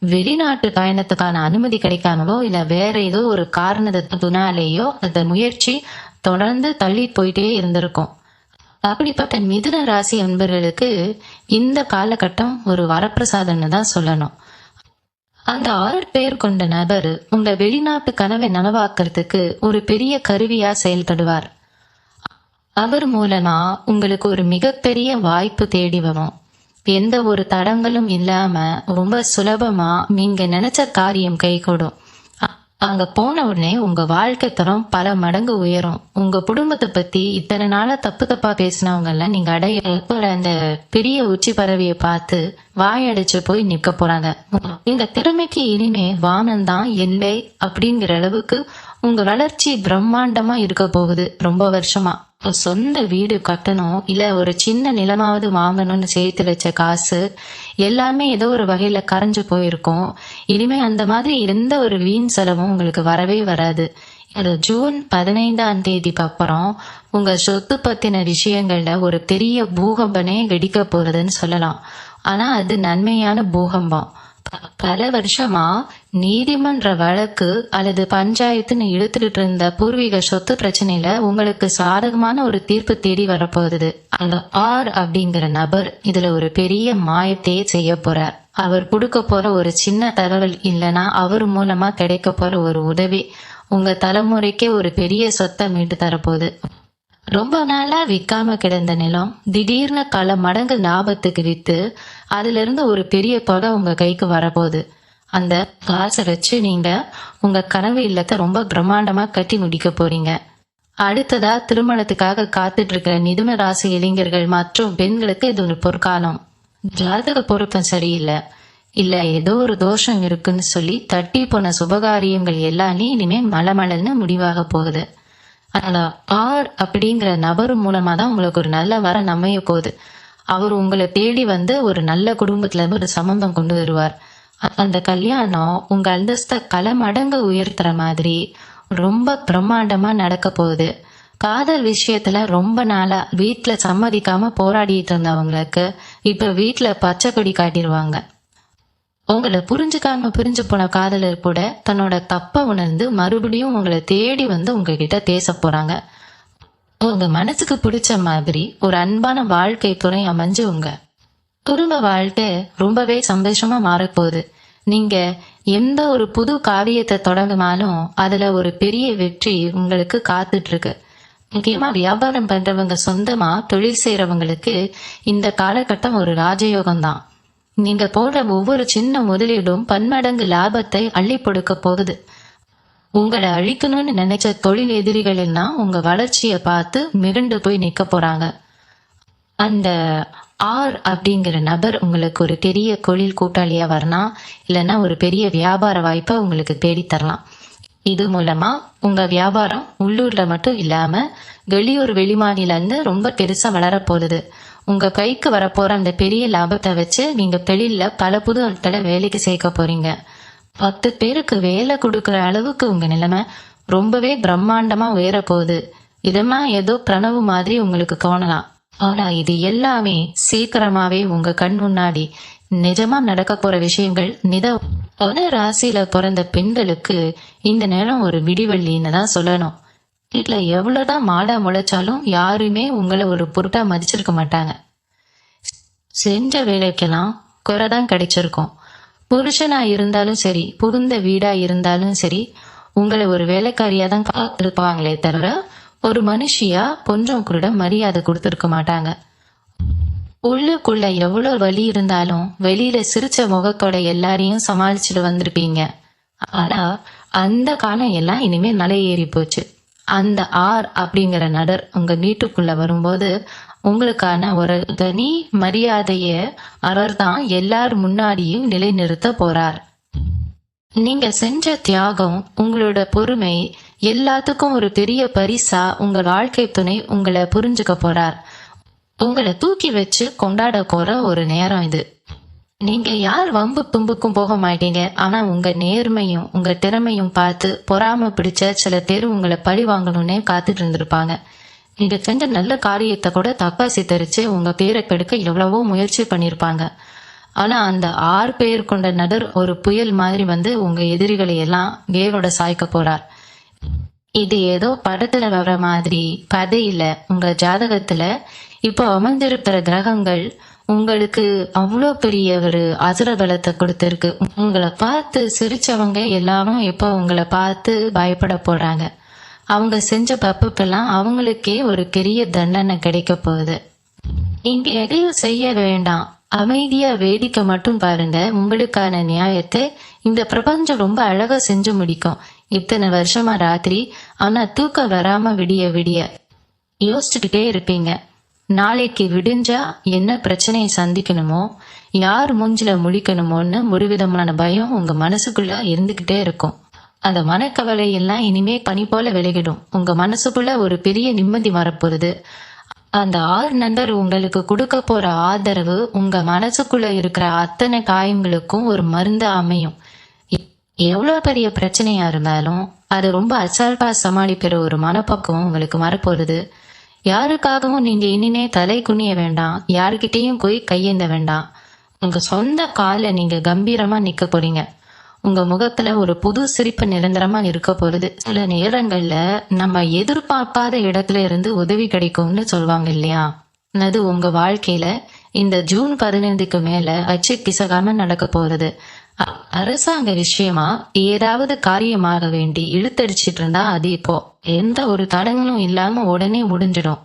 வெளிநாட்டு பயணத்துக்கான அனுமதி கிடைக்காமலோ இல்ல வேற ஏதோ ஒரு காரணத்தினாலேயோ அந்த முயற்சி தொடர்ந்து தள்ளி போயிட்டே இருந்திருக்கும். அப்படிப்பட்ட மிதுன ராசி அன்பர்களுக்கு இந்த காலகட்டம் ஒரு வரப்பிரசாதம்னு தான் சொல்லணும். அந்த 6 பேர் கொண்ட நபர் உங்க வெளிநாட்டு கனவை நனவாக்குறதுக்கு ஒரு பெரிய கருவியா செயல்படுவார். அவர் மூலமா உங்களுக்கு ஒரு மிகப்பெரிய வாய்ப்பு தேடி வரும். எந்த ஒரு தடங்களும் இல்லாம ரொம்ப சுலபமா நீங்க நினைச்ச காரியம் கைகூடும். அங்க போன உடனே உங்க வாழ்க்கை தரம் பல மடங்கு உயரும். உங்க குடும்பத்தை பத்தி இத்தனை நாளா தப்பா பேசினவங்க எல்லாம் நீங்க அடைய அந்த பெரிய உச்சி பறவையை பார்த்து வாயடைச்சு போய் நிக்க போறாங்க. இந்த திறமைக்கு இனிமே வானம் தான் எல்லை அப்படிங்கிற அளவுக்கு உங்க வளர்ச்சி பிரம்மாண்டமா இருக்க போகுது. ரொம்ப வருஷமா சொந்த வீடு கட்டணும் இல்ல ஒரு சின்ன நிலமாவது வாங்கணும்னு சேர்த்து வச்ச காசு எல்லாமே ஏதோ ஒரு வகையில கரைஞ்சு போயிருக்கும். இனிமே அந்த மாதிரி எந்த ஒரு வீண் செலவும் உங்களுக்கு வரவே வராது. ஜூன் 15ஆம் தேதிக்கு அப்புறம் உங்க சொத்து பத்தின விஷயங்கள்ல ஒரு பெரிய பூகம்பனே வெடிக்க போறதுன்னு சொல்லலாம். ஆனா அது நன்மையான பூகம்பம். பல வருஷமா நீதிமன்ற வழக்கு அல்லது பஞ்சாயத்துன்னு இழுத்துட்டு இருந்த பூர்வீக சொத்து பிரச்சனையில உங்களுக்கு சாதகமான ஒரு தீர்ப்பு தேடி வரப்போகுது. அந்த அப்படிங்கிற நபர் இதுல ஒரு பெரிய மாயத்தையே செய்ய போறார். அவர் கொடுக்க போற ஒரு சின்ன தகவல் இல்லைன்னா அவர் மூலமா கிடைக்க போற ஒரு உதவி உங்க தலைமுறைக்கே ஒரு பெரிய சொத்தை மீட்டு தரப்போகுது. ரொம்ப நாளா விற்காம கிடந்த நிலம் திடீர்னு பல மடங்கு லாபத்துக்கு வித்து அதுல இருந்து ஒரு பெரிய தொகை உங்க கைக்கு வரப்போகுது. அந்த காசை வச்சு நீங்க உங்க கனவு இல்லத்தை ரொம்ப பிரம்மாண்டமா கட்டி முடிக்க போறீங்க. அடுத்ததா திருமணத்துக்காக காத்துட்டு இருக்கிற மிதுன ராசி இளைஞர்கள் மற்றும் பெண்களுக்கு இது ஒரு பொற்காலம். ஜாதக பொருத்தம் சரியில்லை இல்ல ஏதோ ஒரு தோஷம் இருக்குன்னு சொல்லி தட்டி போன சுபகாரியங்கள் எல்லாமே இனிமே மலமலன்னு முடிவாக போகுது. ஆனா அப்படிங்கிற நபர் மூலமா தான் உங்களுக்கு ஒரு நல்ல வர அமைய போகுது. அவர் உங்களை தேடி வந்து ஒரு நல்ல குடும்பத்துல ஒரு சம்பந்தம் கொண்டு வருவார். அந்த கல்யாணம் உங்க அந்தஸ்தை பல மடங்கு உயர்த்துற மாதிரி ரொம்ப பிரம்மாண்டமா நடக்க போகுது. காதல் விஷயத்துல ரொம்ப நாளா வீட்டுல சம்மதிக்காம போராடிட்டு இருந்தவங்களுக்கு இப்ப வீட்டுல பச்சை கொடி காட்டிடுவாங்க. உங்களை புரிஞ்சுக்காம பிரிஞ்சு போன காதலர் கூட தன்னோட தப்ப உணர்ந்து மறுபடியும் உங்களை தேடி வந்து உங்ககிட்ட பேச போறாங்க. உங்க மனசுக்கு பிடிச்ச மாதிரி ஒரு அன்பான வாழ்க்கை துணை அமைஞ்சு உங்க குடும்ப வாழ்க்கை ரொம்பவே சந்தோஷமா மாறப்போகுது. நீங்க எந்த ஒரு புது காரியத்தை தொடங்கினாலும் அதுல ஒரு பெரிய வெற்றி உங்களுக்கு காத்துட்டு இருக்கு. முக்கியமா வியாபாரம் பண்றவங்க, சொந்தமா தொழில் செய்யறவங்களுக்கு இந்த காலகட்டம் ஒரு ராஜயோகம் தான். நீங்க போடுற ஒவ்வொரு சின்ன முதலீடும் பன்மடங்கு லாபத்தை அள்ளி கொடுக்க போகுது. உங்களை அழிக்கணும்னு நினைச்ச தொழில் எதிரிகள் எல்லாம் உங்க வளர்ச்சியை பார்த்து மிரண்டு போய் நிக்க போறாங்க. அந்த ஆர் அப்படிங்கிற நபர் உங்களுக்கு ஒரு பெரிய தொழில் கூட்டாளியா வரலாம், இல்லைன்னா ஒரு பெரிய வியாபார வாய்ப்பை உங்களுக்கு தேடி தரலாம். இது மூலமா உங்க வியாபாரம் உள்ளூர்ல மட்டும் இல்லாம வெளியூர் வெளிமாநில ரொம்ப பெருசா வளரப்போகுது. உங்க கைக்கு வரப்போற அந்த பெரிய லாபத்தை வச்சு நீங்க தொழில பல புது ஆட்களை வேலைக்கு சேர்க்க போறீங்க. 10 பேருக்கு வேலை கொடுக்கற அளவுக்கு உங்க நிலைமை ரொம்பவே பிரம்மாண்டமா உயர போகுது. இதெல்லாம் ஏதோ கனவு மாதிரி உங்களுக்கு தோணலாம். ஆனா இது எல்லாமே சீக்கிரமாவே உங்க கண் முன்னாடி நிஜமா நடக்க போற விஷயங்கள். ராசியில பிறந்த பெண்களுக்கு இந்த நேரம் ஒரு விடிவெள்ளின்னு தான் சொல்லணும். வீட்டுல எவ்வளவுதான் மாடா முளைச்சாலும் யாருமே உங்களை ஒரு பொருட்டா மதிச்சிருக்க மாட்டாங்க. செஞ்ச வேலைக்கெல்லாம் குறைதான் கிடைச்சிருக்கும். புருஷனா இருந்தாலும் சரி, புகுந்த வீடா இருந்தாலும் சரி, உங்களை ஒரு வேலைக்காரியா தான் இருப்பாங்களே தவிர ஒரு மனுஷியா கொஞ்சம் கூட மரியாதை கொடுத்துருக்க மாட்டாங்க. உள்ளுக்குள்ள எவ்வளவு வலி இருந்தாலும் வெளியில சிரிச்ச முகத்தோட எல்லாரையும் சமாளிச்சுட்டு வந்திருப்பீங்க. ஆனா அந்த காலம் எல்லாம் இனிமே மலை ஏறி போச்சு. அந்த ஆர் அப்படிங்கிற நபர் உங்க வீட்டுக்குள்ள வரும்போது உங்களுக்கான ஒரு தனி மரியாதைய அவர் தான் எல்லார் முன்னாடியும் நிலைநிறுத்த போறார். நீங்க செஞ்ச தியாகம், உங்களோட பொறுமை எல்லாத்துக்கும் ஒரு பெரிய பரிசா உங்க வாழ்க்கை துணை உங்களை புரிஞ்சுக்க போறார். உங்களை தூக்கி வச்சு கொண்டாட போற ஒரு நேரம் இது. நீங்க யார் வம்பு தும்புக்கும் போக மாட்டீங்க. ஆனா உங்க நேர்மையும் உங்க திறமையும் பார்த்து பொறாம பிடிச்ச சில பேர் உங்களை பழி வாங்கணும்னே காத்துட்டு இருந்திருப்பாங்க. நீங்க செஞ்ச நல்ல காரியத்தை கூட தப்பா சித்தரிச்சு உங்க பேரை கெடுக்க எவ்வளவோ முயற்சி பண்ணிருப்பாங்க. ஆனா அந்த 6 பேர் கொண்ட நபர் ஒரு புயல் மாதிரி வந்து உங்க எதிரிகளை எல்லாம் வேரோட சாய்க்க போறார். இது ஏதோ படத்துல வர மாதிரி கதை இல்ல. உங்க ஜாதகத்துல இப்போ அமைந்திருக்கிற கிரகங்கள் உங்களுக்கு அவ்வளோ பெரிய ஒரு அசுர பலத்தை கொடுத்திருக்கு. உங்களை பார்த்து சிரிச்சவங்க எல்லாரும் இப்போ உங்களை பார்த்து பயப்பட போறாங்க. அவங்க செஞ்ச தப்புக்கெல்லாம் அவங்களுக்கே ஒரு பெரிய தண்டனை கிடைக்க போகுது. இங்க எதையும் செய்ய வேண்டாம், அமைதியா வேடிக்கை மட்டும் பாருங்க. உங்களுக்கான நியாயத்தை இந்த பிரபஞ்சம் ரொம்ப அழகா செஞ்சு முடிக்கும். இத்தனை வருஷமா ராத்திரி ஆனா தூக்கம் வராம விடிய விடிய யோசிச்சுக்கிட்டே இருப்பீங்க. நாளைக்கு விடிஞ்சா என்ன பிரச்சனையை சந்திக்கணுமோ, யார் மூஞ்சில முழிக்கணுமோன்னு ஒரு விதமான பயம் உங்க மனசுக்குள்ள இருந்துகிட்டே இருக்கும். அந்த மனக்கவலை எல்லாம் இனிமே பனி போல விலகிடும். உங்க மனசுக்குள்ள ஒரு பெரிய நிம்மதி வரப்போகுது. அந்த 6 நபர் உங்களுக்கு கொடுக்க போற ஆதரவு உங்க மனசுக்குள்ள இருக்கிற அத்தனை காயங்களுக்கும் ஒரு மருந்து அமையும். எவ்வளவு பெரிய பிரச்சனையா இருந்தாலும் அது ரொம்ப அசால்ட்டா சமாளிக்கிற ஒரு மனப்பக்குவம் உங்களுக்கு வரப்போகுது. யாருக்காகவும் நீங்க இனிமே தலை குனிய வேண்டாம், யாருக்கிட்டையும் போய் கையேந்த வேண்டாம். உங்க சொந்த கால நீங்க கம்பீரமா நிக்க போறீங்க. உங்க முகத்துல ஒரு புது சிரிப்பு நிரந்தரமா இருக்க போகுது. சில நேரங்கள்ல நம்ம எதிர்பார்க்காத இடத்துல இருந்து உதவி கிடைக்கும்னு சொல்லுவாங்க இல்லையா? அது உங்க வாழ்க்கையில இந்த ஜூன் 15க்கு மேல அச்சு கிசகாம நடக்க போகுது. அரசாங்க விஷயமா ஏதாவது காரியமாக வேண்டி இழுத்தடிச்சிட்டு இருந்தா அது இப்போ எந்த ஒரு தடங்களும் இல்லாம உடனே முடிஞ்சிடும்.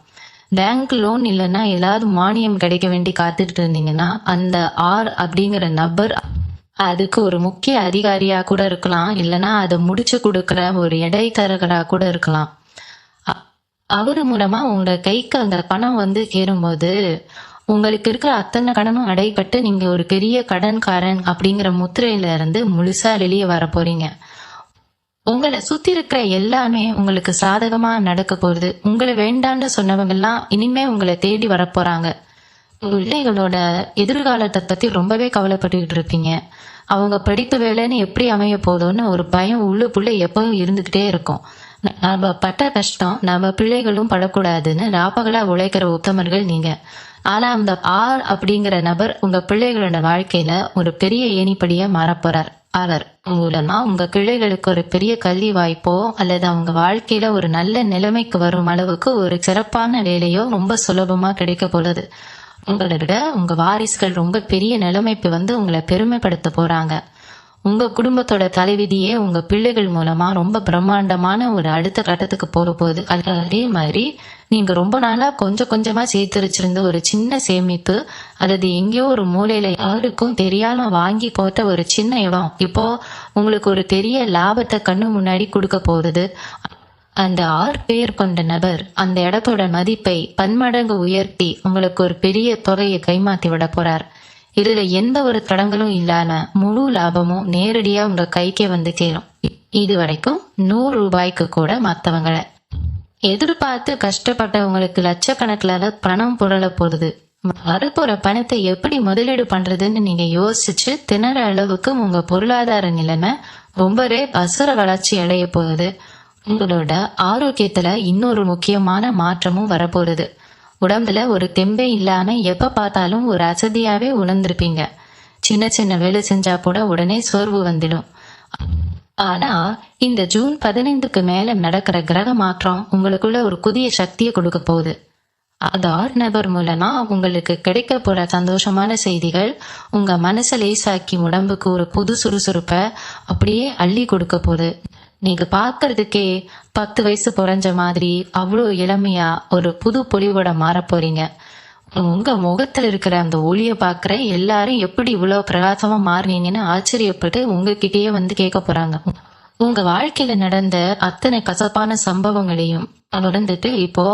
பேங்க் லோன் இல்லைன்னா ஏதாவது மானியம் கிடைக்க வேண்டி காத்துட்டு இருந்தீங்கன்னா அந்த ஆர் அப்படிங்கிற நபர் அதுக்கு ஒரு முக்கிய அதிகாரியா கூட இருக்கலாம், இல்லைன்னா அதை முடிச்சு கொடுக்கற ஒரு இடைத்தரகரா கூட இருக்கலாம். அவரு மூலமா உங்க கைக்கு அந்த பணம் வந்து சேரும்போது உங்களுக்கு இருக்கிற அத்தனை கடனும் அடைபட்டு நீங்க ஒரு பெரிய கடன்காரன் அப்படிங்கிற முத்திரையில இருந்து முழுசா வெளியே வர போறீங்க. உங்களை சுத்தி இருக்கிற எல்லாமே உங்களுக்கு சாதகமா நடக்க போகுது. உங்களை வேண்டான்னு சொன்னவங்க எல்லாம் இனிமே உங்களை தேடி வர போறாங்க. பிள்ளைகளோட எதிர்காலத்தை பத்தி ரொம்பவே கவலைப்பட்டுக்கிட்டு இருப்பீங்க. அவங்க படிப்பு வேலைன்னு எப்படி அமைய போதோன்னு ஒரு பயம் உள்ளுக்குள்ள எப்பவும் இருந்துகிட்டே இருக்கும். நம்ம பட்ட கஷ்டம் நம்ம பிள்ளைகளும் படக்கூடாதுன்னு ராப்பகலா உழைக்கிற உத்தமர்கள் நீங்க. ஆனா அந்த ஆர் அப்படிங்கிற நபர் உங்க பிள்ளைகளோட வாழ்க்கையில ஒரு பெரிய ஏணிப்படியா மாறப்போறார். அவர் மூலமா உங்க பிள்ளைகளுக்கு ஒரு பெரிய கல்வி வாய்ப்போ அல்லது அவங்க வாழ்க்கையில ஒரு நல்ல நிலைமைக்கு வரும் அளவுக்கு ஒரு சிறப்பான வேலையோ ரொம்ப சுலபமா கிடைக்க போகுது. உங்களை விட உங்க வாரிசுகள் ரொம்ப பெரிய நிலைமைக்கு உங்களை பெருமைப்படுத்த போறாங்க. உங்க குடும்பத்தோட தலைவிதியே உங்க பிள்ளைகள் மூலமா ரொம்ப பிரம்மாண்டமான ஒரு அடுத்த கட்டத்துக்கு போக போகுது. அதே மாதிரி நீங்க ரொம்ப நாளா கொஞ்சம் கொஞ்சமா சேர்த்து வச்சிருந்த ஒரு சின்ன சேமிப்பு அல்லது எங்கேயோ ஒரு மூலையில யாருக்கும் தெரியாம வாங்கி போட்ட ஒரு சின்ன இடம் இப்போ உங்களுக்கு ஒரு பெரிய லாபத்தை கண்ணு முன்னாடி கொடுக்க போகுது. அந்த 6 பேர் கொண்ட நபர் அந்த இடத்தோட மதிப்பை பன்மடங்கு உயர்த்தி உங்களுக்கு ஒரு பெரிய தொகையை கைமாத்தி விட போறார். இதுல எந்த ஒரு தடங்களும் இல்லாம முழு லாபமும் நேரடியா உங்க கைக்கே சேரும். இது வரைக்கும் 100 ரூபாய்க்கு கூட மத்தவங்களை எதிர்பார்த்து கஷ்டப்பட்டவங்களுக்கு லட்சக்கணக்கில் பணம் புரள போகுது. வரப்போற பணத்தை எப்படி முதலீடு பண்றதுன்னு நீங்க யோசிச்சு திணற அளவுக்கு உங்க பொருளாதார நிலைமை ரொம்பவே அசுர வளர்ச்சி அடைய போகுது. உங்களோட ஆரோக்கியத்துல இன்னொரு முக்கியமான மாற்றமும் வரப்போகுது. உடம்புல ஒரு தெம்பே இல்லாம எப்ப பார்த்தாலும் ஒரு அசதியாவே உணர்ந்திருப்பீங்க. சின்ன சின்ன வேலை செஞ்சா கூட உடனே சோர்வு வந்துடும். ஆனா இந்த ஜூன் 15க்கு மேல நடக்கிற கிரக மாற்றம் உங்களுக்குள்ள ஒரு புதிய சக்தியை கொடுக்க போகுது. அது 6 நபர் மூலமா உங்களுக்கு கிடைக்க போற சந்தோஷமான செய்திகள் உங்க மனசை லேசாக்கி உடம்புக்கு ஒரு புது சுறுசுறுப்பை அப்படியே அள்ளி கொடுக்க போகுது. நீங்க பாக்குறதுக்கே 10 வயசு குறைஞ்ச மாதிரி அவ்வளோ இளமையா ஒரு புது பொலிவோட மாற போறீங்க. உங்க முகத்துல இருக்கிற அந்த ஒளிய பாக்குற எல்லாரும் எப்படி இவ்வளவு பிரகாசமா மாறினீங்கன்னு ஆச்சரியப்பட்டு உங்ககிட்டயே கேட்க போறாங்க. உங்க வாழ்க்கையில நடந்த அத்தனை கசப்பான சம்பவங்களையும் உணர்ந்துட்டு இப்போ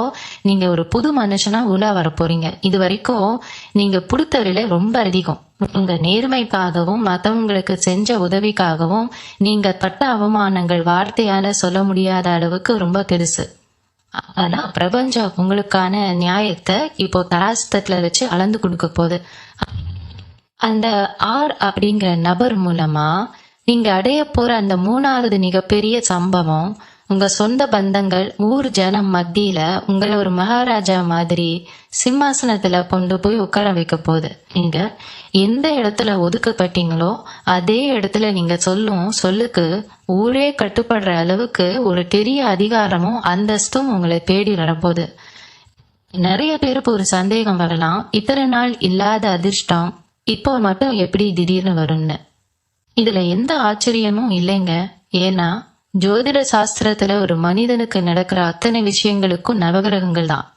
நீங்க ஒரு புது மனுஷனா உலா வர போறீங்க. இது வரைக்கும் நீங்க கொடுத்த விலை ரொம்ப அதிகம். உங்க நேர்மைக்காகவும் மத்தவங்களுக்கு செஞ்ச உதவிக்காகவும் நீங்க பட்ட அவமானங்கள் வார்த்தையால சொல்ல முடியாத அளவுக்கு ரொம்ப பெருசு. ஆனா பிரபஞ்சம் உங்களுக்கான நியாயத்தை இப்போ தராசத்துல வச்சு அளந்து கொடுக்க போகுது. அந்த ஆர் அப்படிங்கிற நபர் மூலமா நீங்க அடைய போற அந்த 3வது மிகப்பெரிய சம்பவம் உங்க சொந்த பந்தங்கள் ஊர் ஜனம் மத்தியில உங்களை ஒரு மகாராஜா மாதிரி சிம்மாசனத்துல கொண்டு போய் உட்கார வைக்க போகுது. நீங்க எந்த இடத்துல ஒதுக்கப்பட்டீங்களோ அதே இடத்துல நீங்க சொல்லுக்கு ஊரே கட்டுப்படுற அளவுக்கு ஒரு பெரிய அதிகாரமும் அந்தஸ்தும் உங்களை தேடி வரப்போகுது. நிறைய பேருக்கு ஒரு சந்தேகம் வரலாம், இத்தனை நாள் இல்லாத அதிர்ஷ்டம் இப்போ மட்டும் எப்படி திடீர்னு வரும்னு. இதுல எந்த ஆச்சரியமும் இல்லைங்க. ஏன்னா ஜோதிட சாஸ்திரத்துல ஒரு மனிதனுக்கு நடக்கிற அத்தனை விஷயங்களுக்கும் நவகிரகங்கள் தான்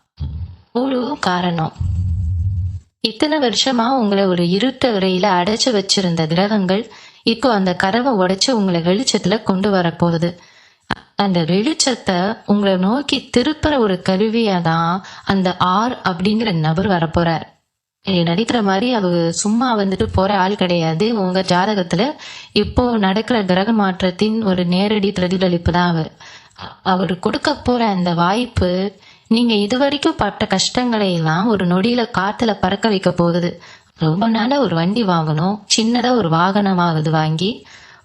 முழு காரணம். இத்தனை வருஷமா உங்களை ஒரு இருட்ட உரையில அடைச்சு வச்சிருந்த கிரகங்கள் இப்போ அந்த கதவை உடைச்சு உங்களை வெளிச்சத்துல கொண்டு வரப்போகுது. அந்த வெளிச்சத்தை உங்களை நோக்கி திருப்புற ஒரு கருவியாதான் அந்த ஆர் அப்படிங்கிற நபர் வரப்போறார். நடிக்கிற மாதிரி அவர் சும்மா போற ஆள் கிடையாது. உங்க ஜாதகத்துல இப்போ நடக்கிற கிரக மாற்றத்தின் ஒரு நேரடி பிரதிபலிப்பு தான் அவர் கொடுக்க போற அந்த வாய்ப்பு நீங்க இதுவரைக்கும் பட்ட கஷ்டங்களை எல்லாம் ஒரு நொடியில காத்துல பறக்க வைக்க போகுது. ரொம்ப நாளா ஒரு வண்டி வாங்கணும், சின்னதா ஒரு வாகனமாவது வாங்கி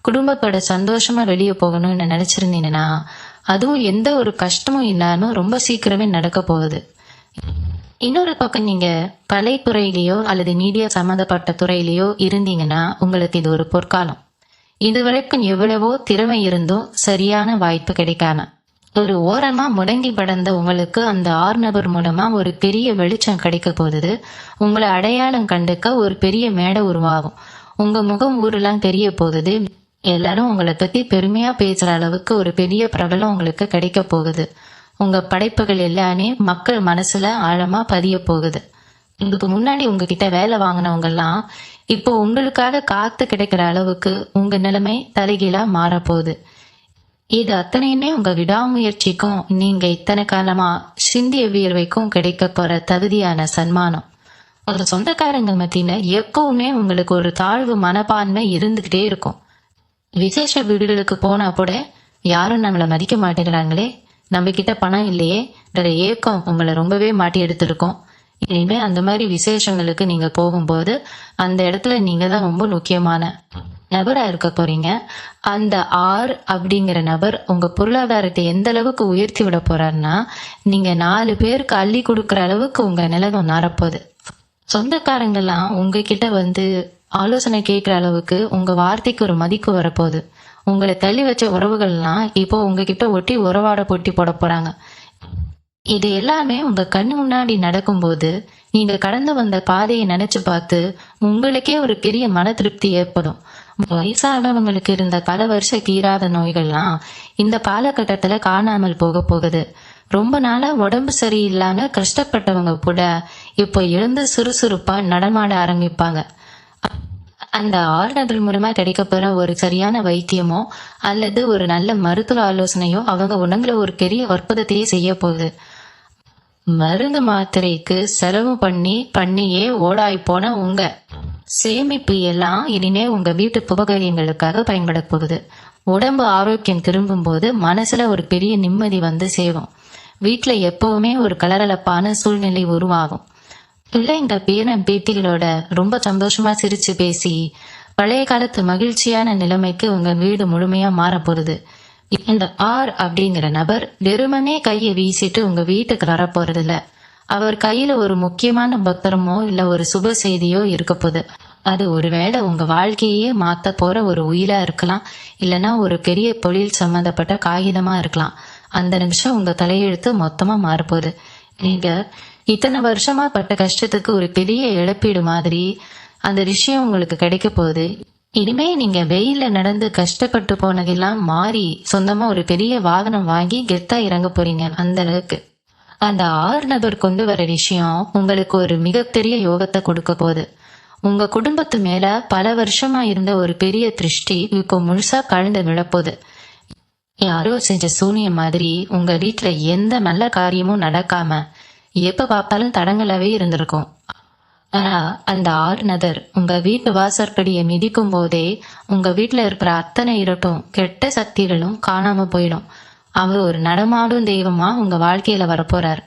குடும்பத்தோட சந்தோஷமா வெளியே போகணும்னு நினைச்சிருந்தீங்கன்னா அதுவும் எந்த ஒரு கஷ்டமும் இல்லாம ரொம்ப சீக்கிரமே நடக்க போகுது. இன்னொரு பக்கம் நீங்க கலைத்துறையிலேயோ அல்லது மீடியா சம்பந்தப்பட்ட துறையிலேயோ இருந்தீங்கன்னா உங்களுக்கு இது ஒரு பொற்காலம். இதுவரைக்கும் எவ்வளவோ திறமை இருந்தும் சரியான வாய்ப்பு கிடைக்காம ஒரு ஓரமா முடங்கி படர்ந்த உங்களுக்கு அந்த 6 நபர் மூலமா ஒரு பெரிய வெளிச்சம் கிடைக்க போகுது. உங்களை அடையாளம் கண்டுக்க ஒரு பெரிய மேடை உருவாகும். உங்க முகம் ஊரெல்லாம் தெரிய போகுது. எல்லாரும் உங்களை பத்தி பெருமையா பேசுற அளவுக்கு ஒரு பெரிய பிரபலம் உங்களுக்கு கிடைக்க போகுது. உங்க படைப்புகள் எல்லாமே மக்கள் மனசுல ஆழமா பதிய போகுது. இதுக்கு முன்னாடி உங்ககிட்ட வேலை வாங்கினவங்க எல்லாம் இப்போ உங்களுக்காக காத்து கிடைக்கிற அளவுக்கு உங்க நிலைமை தலைகீழா மாறப்போகுது. இது அத்தனையுமே உங்க விடாமுயற்சிக்கும் நீங்க இத்தனை காலமா சிந்திய வியர்வைக்கும் கிடைக்க போற தகுதியான சன்மானம். ஒரு சொந்தக்காரங்க மத்தியில எப்பவுமே உங்களுக்கு ஒரு தாழ்வு மனப்பான்மை இருந்துகிட்டே இருக்கும். விசேஷ வீடுகளுக்கு போனா கூட யாரும் நம்மளை மதிக்க மாட்டேங்கிறாங்களே, நம்ம கிட்ட பணம் இல்லையே, ஏக்கம் உங்களை ரொம்பவே மாட்டி எடுத்திருக்கோம். இனிமே அந்த மாதிரி விசேஷங்களுக்கு நீங்க போகும்போது அந்த இடத்துல நீங்க தான் ரொம்ப முக்கியமான நபரா இருக்க போறீங்க. அந்த ஆர் அப்படிங்கிற நபர் உங்க பொருளாதாரத்தை எந்த அளவுக்கு உயர்த்தி விட போறாருன்னா நீங்க 4 பேருக்கு அள்ளி கொடுக்குற அளவுக்கு உங்க நிலவரம் மாறப்போகுது. சொந்தக்காரங்கெல்லாம் உங்ககிட்ட வந்து ஆலோசனை கேட்கிற அளவுக்கு உங்க வார்த்தைக்கு ஒரு மதிப்பு வரப்போகுது. உங்களை தள்ளி வச்ச உறவுகள்லாம் இப்போ உங்ககிட்ட ஒட்டி உறவாட போட்டி போட போறாங்க. இது எல்லாமே உங்க கண்ணு முன்னாடி நடக்கும்போது நீங்க கடந்து வந்த பாதையை நினைச்சு பார்த்து உங்களுக்கே ஒரு பெரிய மன திருப்தி ஏற்படும். வயசானவங்களுக்கு இருந்த பல வருஷ தீராத நோய்கள்லாம் இந்த காலகட்டத்துல காணாமல் போக போகுது. ரொம்ப நாளா உடம்பு சரியில்லாம கஷ்டப்பட்டவங்க கூட இப்போ எழுந்து சுறுசுறுப்பா நடமாட ஆரம்பிப்பாங்க. அந்த ஆறுதல் மூலமா கிடைக்கப்பெற ஒரு சரியான வைத்தியமோ அல்லது ஒரு நல்ல மருத்துவ ஆலோசனையோ அவங்க உடம்புல ஒரு பெரிய அற்புதத்தையே செய்ய போகுது. மருந்து மாத்திரைக்கு செலவு பண்ணியே ஓடாய் போன உங்க சேமிப்பு எல்லாம் இனிமே உங்க வீட்டு உபகாரியங்களுக்காக பயன்பட போகுது. உடம்பு ஆரோக்கியம் திரும்பும் போது மனசுல ஒரு பெரிய நிம்மதி வந்து சேரும். வீட்டுல எப்பவுமே ஒரு கலகலப்பான சூழ்நிலை உருவாகும். பிள்ளைங்க பேரன் பேத்திகளோட ரொம்ப சந்தோஷமா சிரிச்சு பேசி பழைய காலத்து மகிழ்ச்சியான நிலைமைக்கு உங்க வீடு முழுமையா மாற போகுது. இந்த ஆர் அப்படிங்கிற நபர் வெறுமனே கையை வீசிட்டு உங்க வீட்டுக்கு வர போறது இல்ல. அவர் கையில ஒரு முக்கியமான பத்திரமோ இல்ல ஒரு சுப செய்தியோ இருக்க போகுது. அது ஒருவேளை உங்க வாழ்க்கையே மாத்த போற ஒரு உயிரா இருக்கலாம், இல்லைன்னா ஒரு பெரிய தொழில் சம்பந்தப்பட்ட காகிதமா இருக்கலாம். அந்த நிமிஷம் உங்க தலையெழுத்து மொத்தமா மாறப்போகுது. நீங்க இத்தனை வருஷமா பட்ட கஷ்டத்துக்கு ஒரு பெரிய இழப்பீடு மாதிரி அந்த விஷயம் உங்களுக்கு கிடைக்க போகுது. இனிமே நீங்க வெயில நடந்து கஷ்டப்பட்டு போனதெல்லாம் மாறி சொந்தமா ஒரு பெரிய வாகனம் வாங்கி கெத்தா இறங்க போறீங்க. அந்த அளவுக்கு அந்த 6 நபர் கொண்டு வர விஷயம் உங்களுக்கு ஒரு மிகப்பெரிய யோகத்தை கொடுக்க போகுது. உங்க குடும்பத்து மேல பல வருஷமா இருந்த ஒரு பெரிய திருஷ்டி இப்போ முழுசா கழண்டு விழப்போகுது. யாரோ செஞ்ச சூனியம் மாதிரி உங்க வீட்டுல எந்த நல்ல காரியமும் நடக்காம எப்ப பார்த்தாலும் தடங்களாவே இருந்திருக்கும். ஆனா அந்த 6 நபர் உங்க வீட்டு வாசற்படியை மிதிக்கும் போதே உங்க வீட்டுல இருக்கிற அத்தனை இருட்டும் கெட்ட சக்திகளும் காணாம போயிடும். அவர் ஒரு நடமாடும் தெய்வமா உங்க வாழ்க்கையில வரப்போறார்.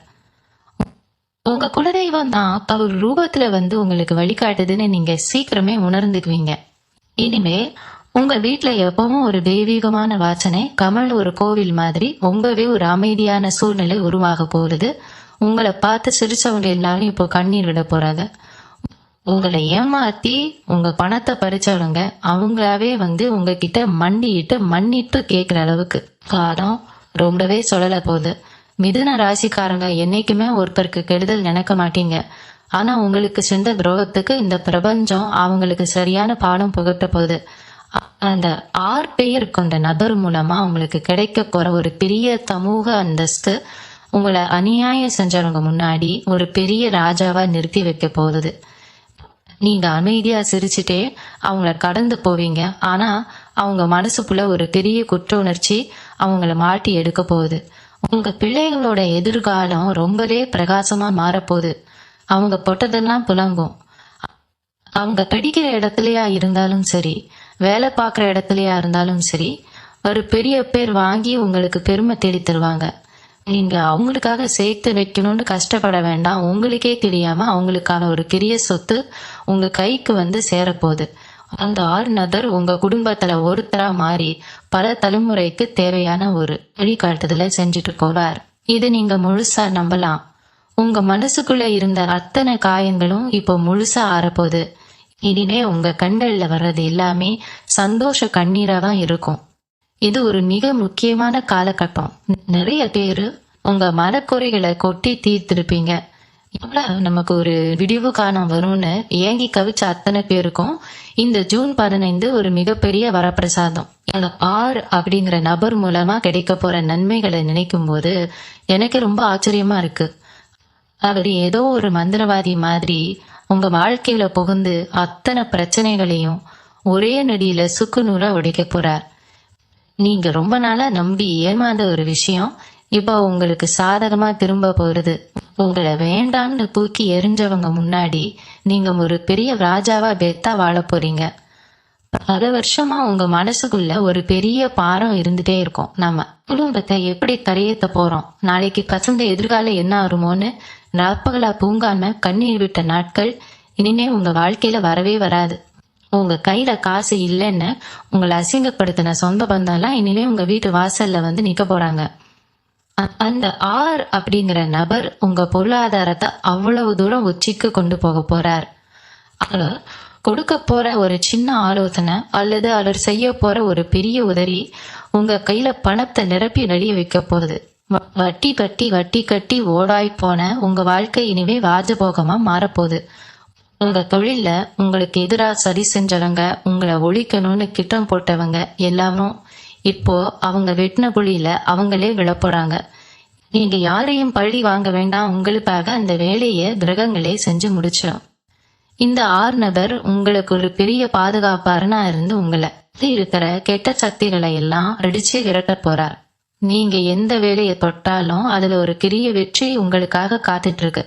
உங்க குலதெய்வம் தான் அவர் ரூபத்துல வந்து உங்களுக்கு வழிகாட்டுதுன்னு நீங்க சீக்கிரமே உணர்ந்துக்குவீங்க. இனிமே உங்க வீட்டுல எப்பவும் ஒரு தெய்வீகமான வாசனை கமல் ஒரு கோவில் மாதிரி ரொம்பவே ஒரு அமைதியான சூழ்நிலை உருவாக போகுது. உங்களை பார்த்து சிரிச்சவங்க எல்லாரும் இப்போ கண்ணீர் விட போறாங்க. உங்களை ஏமாத்தி உங்க பணத்தை பறிச்சவங்க அவங்களாவே வந்து உங்ககிட்ட மன்னிட்டு கேட்கிற அளவுக்கு காலம் ரொம்பவே சொல்லல போகுது. மிதுன ராசிக்காரங்க என்னைக்குமே ஒருத்தருக்கு கெடுதல் நினைக்க மாட்டீங்க. ஆனா உங்களுக்கு செஞ்ச துரோகத்துக்கு இந்த பிரபஞ்சம் அவங்களுக்கு சரியான பாடம் புகட்ட போகுது. அந்த 6 பெயர் கொண்ட நபர் மூலமா உங்களுக்கு கிடைக்க போற ஒரு பெரிய சமூக அந்தஸ்து உங்களை அநியாயம் செஞ்சவங்க முன்னாடி ஒரு பெரிய ராஜாவா நிறுத்தி வைக்க போகுது. நீங்க அமைதியா சிரிச்சுட்டே அவங்கள கடந்து போவீங்க. ஆனா அவங்க மனசுக்குள்ள ஒரு பெரிய குற்ற உணர்ச்சி அவங்கள மாட்டி எடுக்க போகுது. உங்க பிள்ளைகளோட எதிர்காலம் ரொம்பவே பிரகாசமா மாறப்போகுது. அவங்க பொட்டதெல்லாம் புலங்கும். அவங்க படிக்கிற இடத்துலயா இருந்தாலும் சரி, வேலை பார்க்குற இடத்துலயா இருந்தாலும் சரி, ஒரு பெரிய பேர் வாங்கி உங்களுக்கு பெருமை தேடி தருவாங்க. நீங்க அவங்களுக்காக சேர்த்து வைக்கணும்னு கஷ்டப்பட வேண்டாம். உங்களுக்கே தெரியாம அவங்களுக்கான ஒரு பெரிய சொத்து உங்க கைக்கு வந்து சேரப்போகுது. அந்த 6 நபர் உங்க குடும்பத்துல ஒருத்தரா மாறி பல தலைமுறைக்கு தேவையான ஒரு வழிகாட்டுதலை செஞ்சுட்டு போவார். இது நீங்க முழுசா நம்பலாம். உங்க மனசுக்குள்ள இருந்த அத்தனை காயங்களும் இப்போ முழுசா ஆறப்போகுது. இனிமே உங்க கண்கள்ல வர்றது எல்லாமே சந்தோஷ கண்ணீரா தான் இருக்கும். இது ஒரு மிக முக்கியமான காலகட்டம். நிறைய பேரு உங்க மனக்குறைகளை கொட்டி தீர்த்திருப்பீங்க. எவ்வளவு நமக்கு ஒரு விடிவு காலம் வரும்னு ஏங்கி கவிச்ச அத்தனை பேருக்கும் இந்த ஜூன் 15 ஒரு மிகப்பெரிய வரப்பிரசாதம். அந்த 6 அப்படிங்கிற நபர் மூலமா கிடைக்க போற நன்மைகளை நினைக்கும் போது எனக்கு ரொம்ப ஆச்சரியமா இருக்கு. அவர் ஏதோ ஒரு மந்திரவாதி மாதிரி உங்க வாழ்க்கையில புகுந்து அத்தனை பிரச்சனைகளையும் ஒரே நொடியில சுக்குநூறா உடைக்க போறார். நீங்க ரொம்ப நாளா நம்பி ஏமாந்த ஒரு விஷயம் இப்போ உங்களுக்கு சாதகமா திரும்ப போறது. உங்களை வேண்டாம்னு தூக்கி எரிஞ்சவங்க முன்னாடி நீங்க ஒரு பெரிய ராஜாவா பெத்தா வாழ போறீங்க. பல வருஷமா உங்க மனசுக்குள்ள ஒரு பெரிய பாரம் இருந்துட்டே இருக்கும். நம்ம குடும்பத்தை எப்படி கரையேற்ற போறோம், நாளைக்கு பசங்க எதிர்காலம் என்ன ஆகுமோன்னு நாற்பகலா தூங்காம கண்ணீர் விட்ட நாட்கள் இனிமே உங்க வாழ்க்கையில வரவே வராது. உங்க கையில காசு இல்லைன்னு உங்களை அசிங்கப்படுத்தின சொந்த பந்தம்லாம் இனிமே உங்க வீட்டு வாசல்ல வந்து நிக்க போறாங்க. அந்த ஆர் அப்படிங்கிற நபர் உங்க பொருளாதாரத்தை அவ்வளவு தூரம் உச்சிக்கு கொண்டு போக போறார். அவர் கொடுக்க போற ஒரு சின்ன ஆலோசனை அல்லது அவர் செய்ய போற ஒரு பெரிய உதவி உங்க கையில பணத்தை நிரப்பி வெளியே வைக்க போகுது. வட்டி கட்டி வட்டி கட்டி ஓடாய் போன உங்க வாழ்க்கை இனிமே ராஜபோகமா மாறப்போகுது. உங்க தொழில உங்களுக்கு எதிராக சரி செஞ்சவங்க, உங்களை ஒழிக்கணும்னு திட்டம் போட்டவங்க எல்லாரும் இப்போ அவங்க வெட்டின குழியில அவங்களே விழப்போறாங்க. நீங்க யாரையும் பழி வாங்க வேண்டாம், உங்களுக்காக அந்த வேலையை கிரகங்களே செஞ்சு முடிச்சிடும். இந்த ஆர் நபர் உங்களுக்கு ஒரு பெரிய பாதுகாப்பாரனா இருந்து உங்களை இருக்கிற கெட்ட சக்திகளை எல்லாம் அடிச்சு விரட்ட போறார். நீங்க எந்த வேலையை தொட்டாலும் அதுல ஒரு பெரிய வெற்றி உங்களுக்காக காத்துட்டு இருக்கு.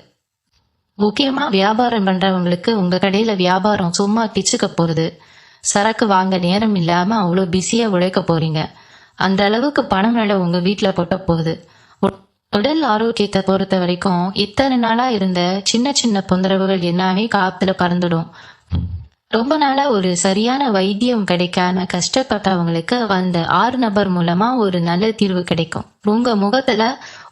முக்கியமா வியாபாரம் பண்றவங்களுக்கு உங்க கடையில வியாபாரம் சும்மா கிச்சுக்க போகுது. சரக்கு வாங்க நேரம் இல்லாம அவ்வளோ பிஸியா உழைக்க போறீங்க. அந்த அளவுக்கு பணம் வேலை உங்க வீட்டுல கொட்ட போகுது. உடல் ஆரோக்கியத்தை பொறுத்த வரைக்கும் இத்தனை நாளா இருந்த சின்ன சின்ன தொந்தரவுகள் எல்லாமே காத்துல பறந்துடும். ரொம்ப நாளா ஒரு சரியான வைத்தியம் கிடைக்காம கஷ்டப்பட்டவங்களுக்கு அந்த ஆறு நபர் மூலமா ஒரு நல்ல தீர்வு கிடைக்கும். உங்க முகத்துல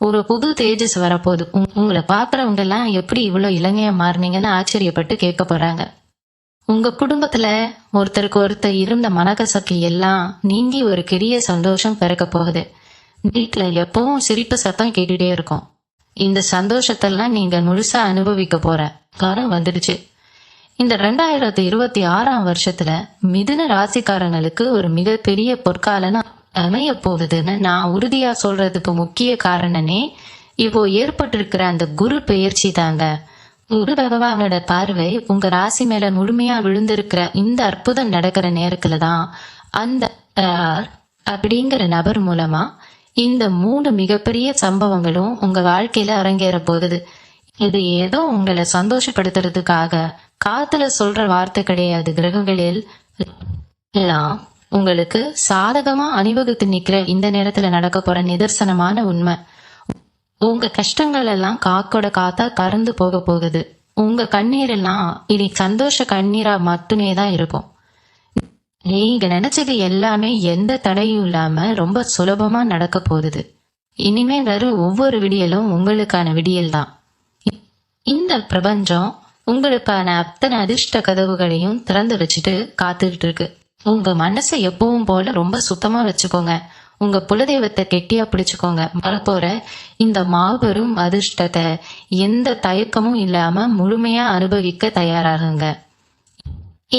ஒரு புது தேஜஸ் வரப்போகுது. உங்களை பாக்குறவங்க எல்லாம் எப்படி இவ்வளவு இளைஞயா மாறினீங்கன்னு ஆச்சரியப்பட்டு கேட்க போறாங்க. உங்க குடும்பத்துல ஒருத்தருக்கு ஒருத்தர் இருந்த மனக்கசப்பு எல்லாம் நீங்கி ஒரு பெரிய சந்தோஷம் பிறக்க போகுது. வீட்டுல எப்பவும் சிரிப்பு சத்தம் கேட்டுட்டே இருக்கும். இந்த சந்தோஷத்தெல்லாம் நீங்க முழுசா அனுபவிக்க போற காலம் வந்துடுச்சு. இந்த 2026 வருஷத்துல மிதுன ராசிக்காரங்களுக்கு ஒரு மிகப்பெரிய பொற்காலம் அமைய போகுதுன்னு நான் உறுதியா சொல்றதுக்கு முக்கிய காரணமே இப்போ ஏற்பட்டிருக்கிற அந்த குரு பெயர்ச்சி தாங்க. குரு பகவானோட பார்வை உங்க ராசி மேல முழுமையா விழுந்திருக்கிற இந்த அற்புதம் நடக்கிற நேரத்துலதான் அந்த அப்படிங்கிற நபர் மூலமா இந்த 3 மிகப்பெரிய சம்பவங்களும் உங்க வாழ்க்கையில அரங்கேற போகுது. இது ஏதோ உங்களை சந்தோஷப்படுத்துறதுக்காக காத்துல சொல்ற வார்த்தை கிடையாது. கிரகங்களில் எல்லாம் உங்களுக்கு சாதகமா அணிவகுத்து நிக்கிற இந்த நேரத்துல நடக்க போற நிதர்சனமான உண்மை. உங்க கஷ்டங்கள் எல்லாம் காக்கோட காத்தா கறந்து போக போகுது. உங்க கண்ணீர் எல்லாம் இனி சந்தோஷ கண்ணீரா மட்டுமே தான் இருக்கும். நீங்க நினைச்சது எல்லாமே எந்த தடையும் இல்லாம ரொம்ப சுலபமா நடக்க போகுது. இனிமே வரும் ஒவ்வொரு விடியலும் உங்களுக்கான விடியல் தான். இந்த பிரபஞ்சம் உங்களுக்கான அத்தனை அதிர்ஷ்ட கதவுகளையும் திறந்து வச்சுட்டு காத்துக்கிட்டு இருக்கு. உங்க மனசை எப்பவும் போல ரொம்ப சுத்தமா வச்சுக்கோங்க. உங்க குலதெய்வத்தை கெட்டியா பிடிச்சுக்கோங்க. வரப்போற இந்த மாபெரும் அதிர்ஷ்டத்தை எந்த தயக்கமும் இல்லாம முழுமையா அனுபவிக்க தயாராகுங்க.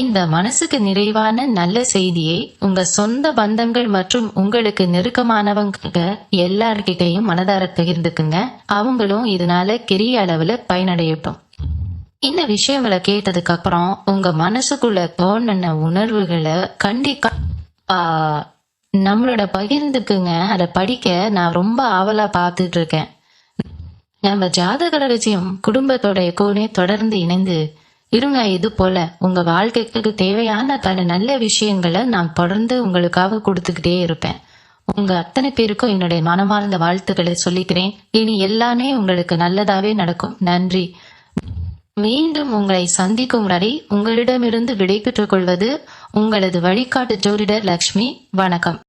இந்த மனசுக்கு நிறைவான நல்ல செய்தியை உங்க சொந்த பந்தங்கள் மற்றும் உங்களுக்கு நெருக்கமானவங்க எல்லார்கிட்டையும் மனதார பகிர்ந்துக்குங்க. அவங்களும் இதனால பெரிய அளவுல பயனடையட்டும். இந்த விஷயங்களை கேட்டதுக்கு அப்புறம் உங்க மனசுக்குள்ள தோணுன உணர்வுகளை கண்டிப்பா நம்மளோட பகிர்ந்துக்குங்க. அதை படிக்க நான் ரொம்ப ஆவலா பார்த்துட்டு இருக்கேன். நம்ம ஜாதக ரகசியம் குடும்பத்தோட கூட தொடர்ந்து இணைந்து இருங்க. இது போல உங்க வாழ்க்கைக்கு தேவையான பல நல்ல விஷயங்களை நான் தொடர்ந்து உங்களுக்காக கொடுத்துக்கிட்டே இருப்பேன். உங்க அத்தனை பேருக்கும் என்னுடைய மனமார்ந்த வாழ்த்துக்களை சொல்லிக்கிறேன். இனி எல்லாமே உங்களுக்கு நல்லதாவே நடக்கும். நன்றி. மீண்டும் உங்களை சந்திக்கும் வரை உங்களிடமிருந்து விடை பெற்றுக் கொள்வது உங்களது வழிகாட்டு ஜோதிடர் லக்ஷ்மி. வணக்கம்.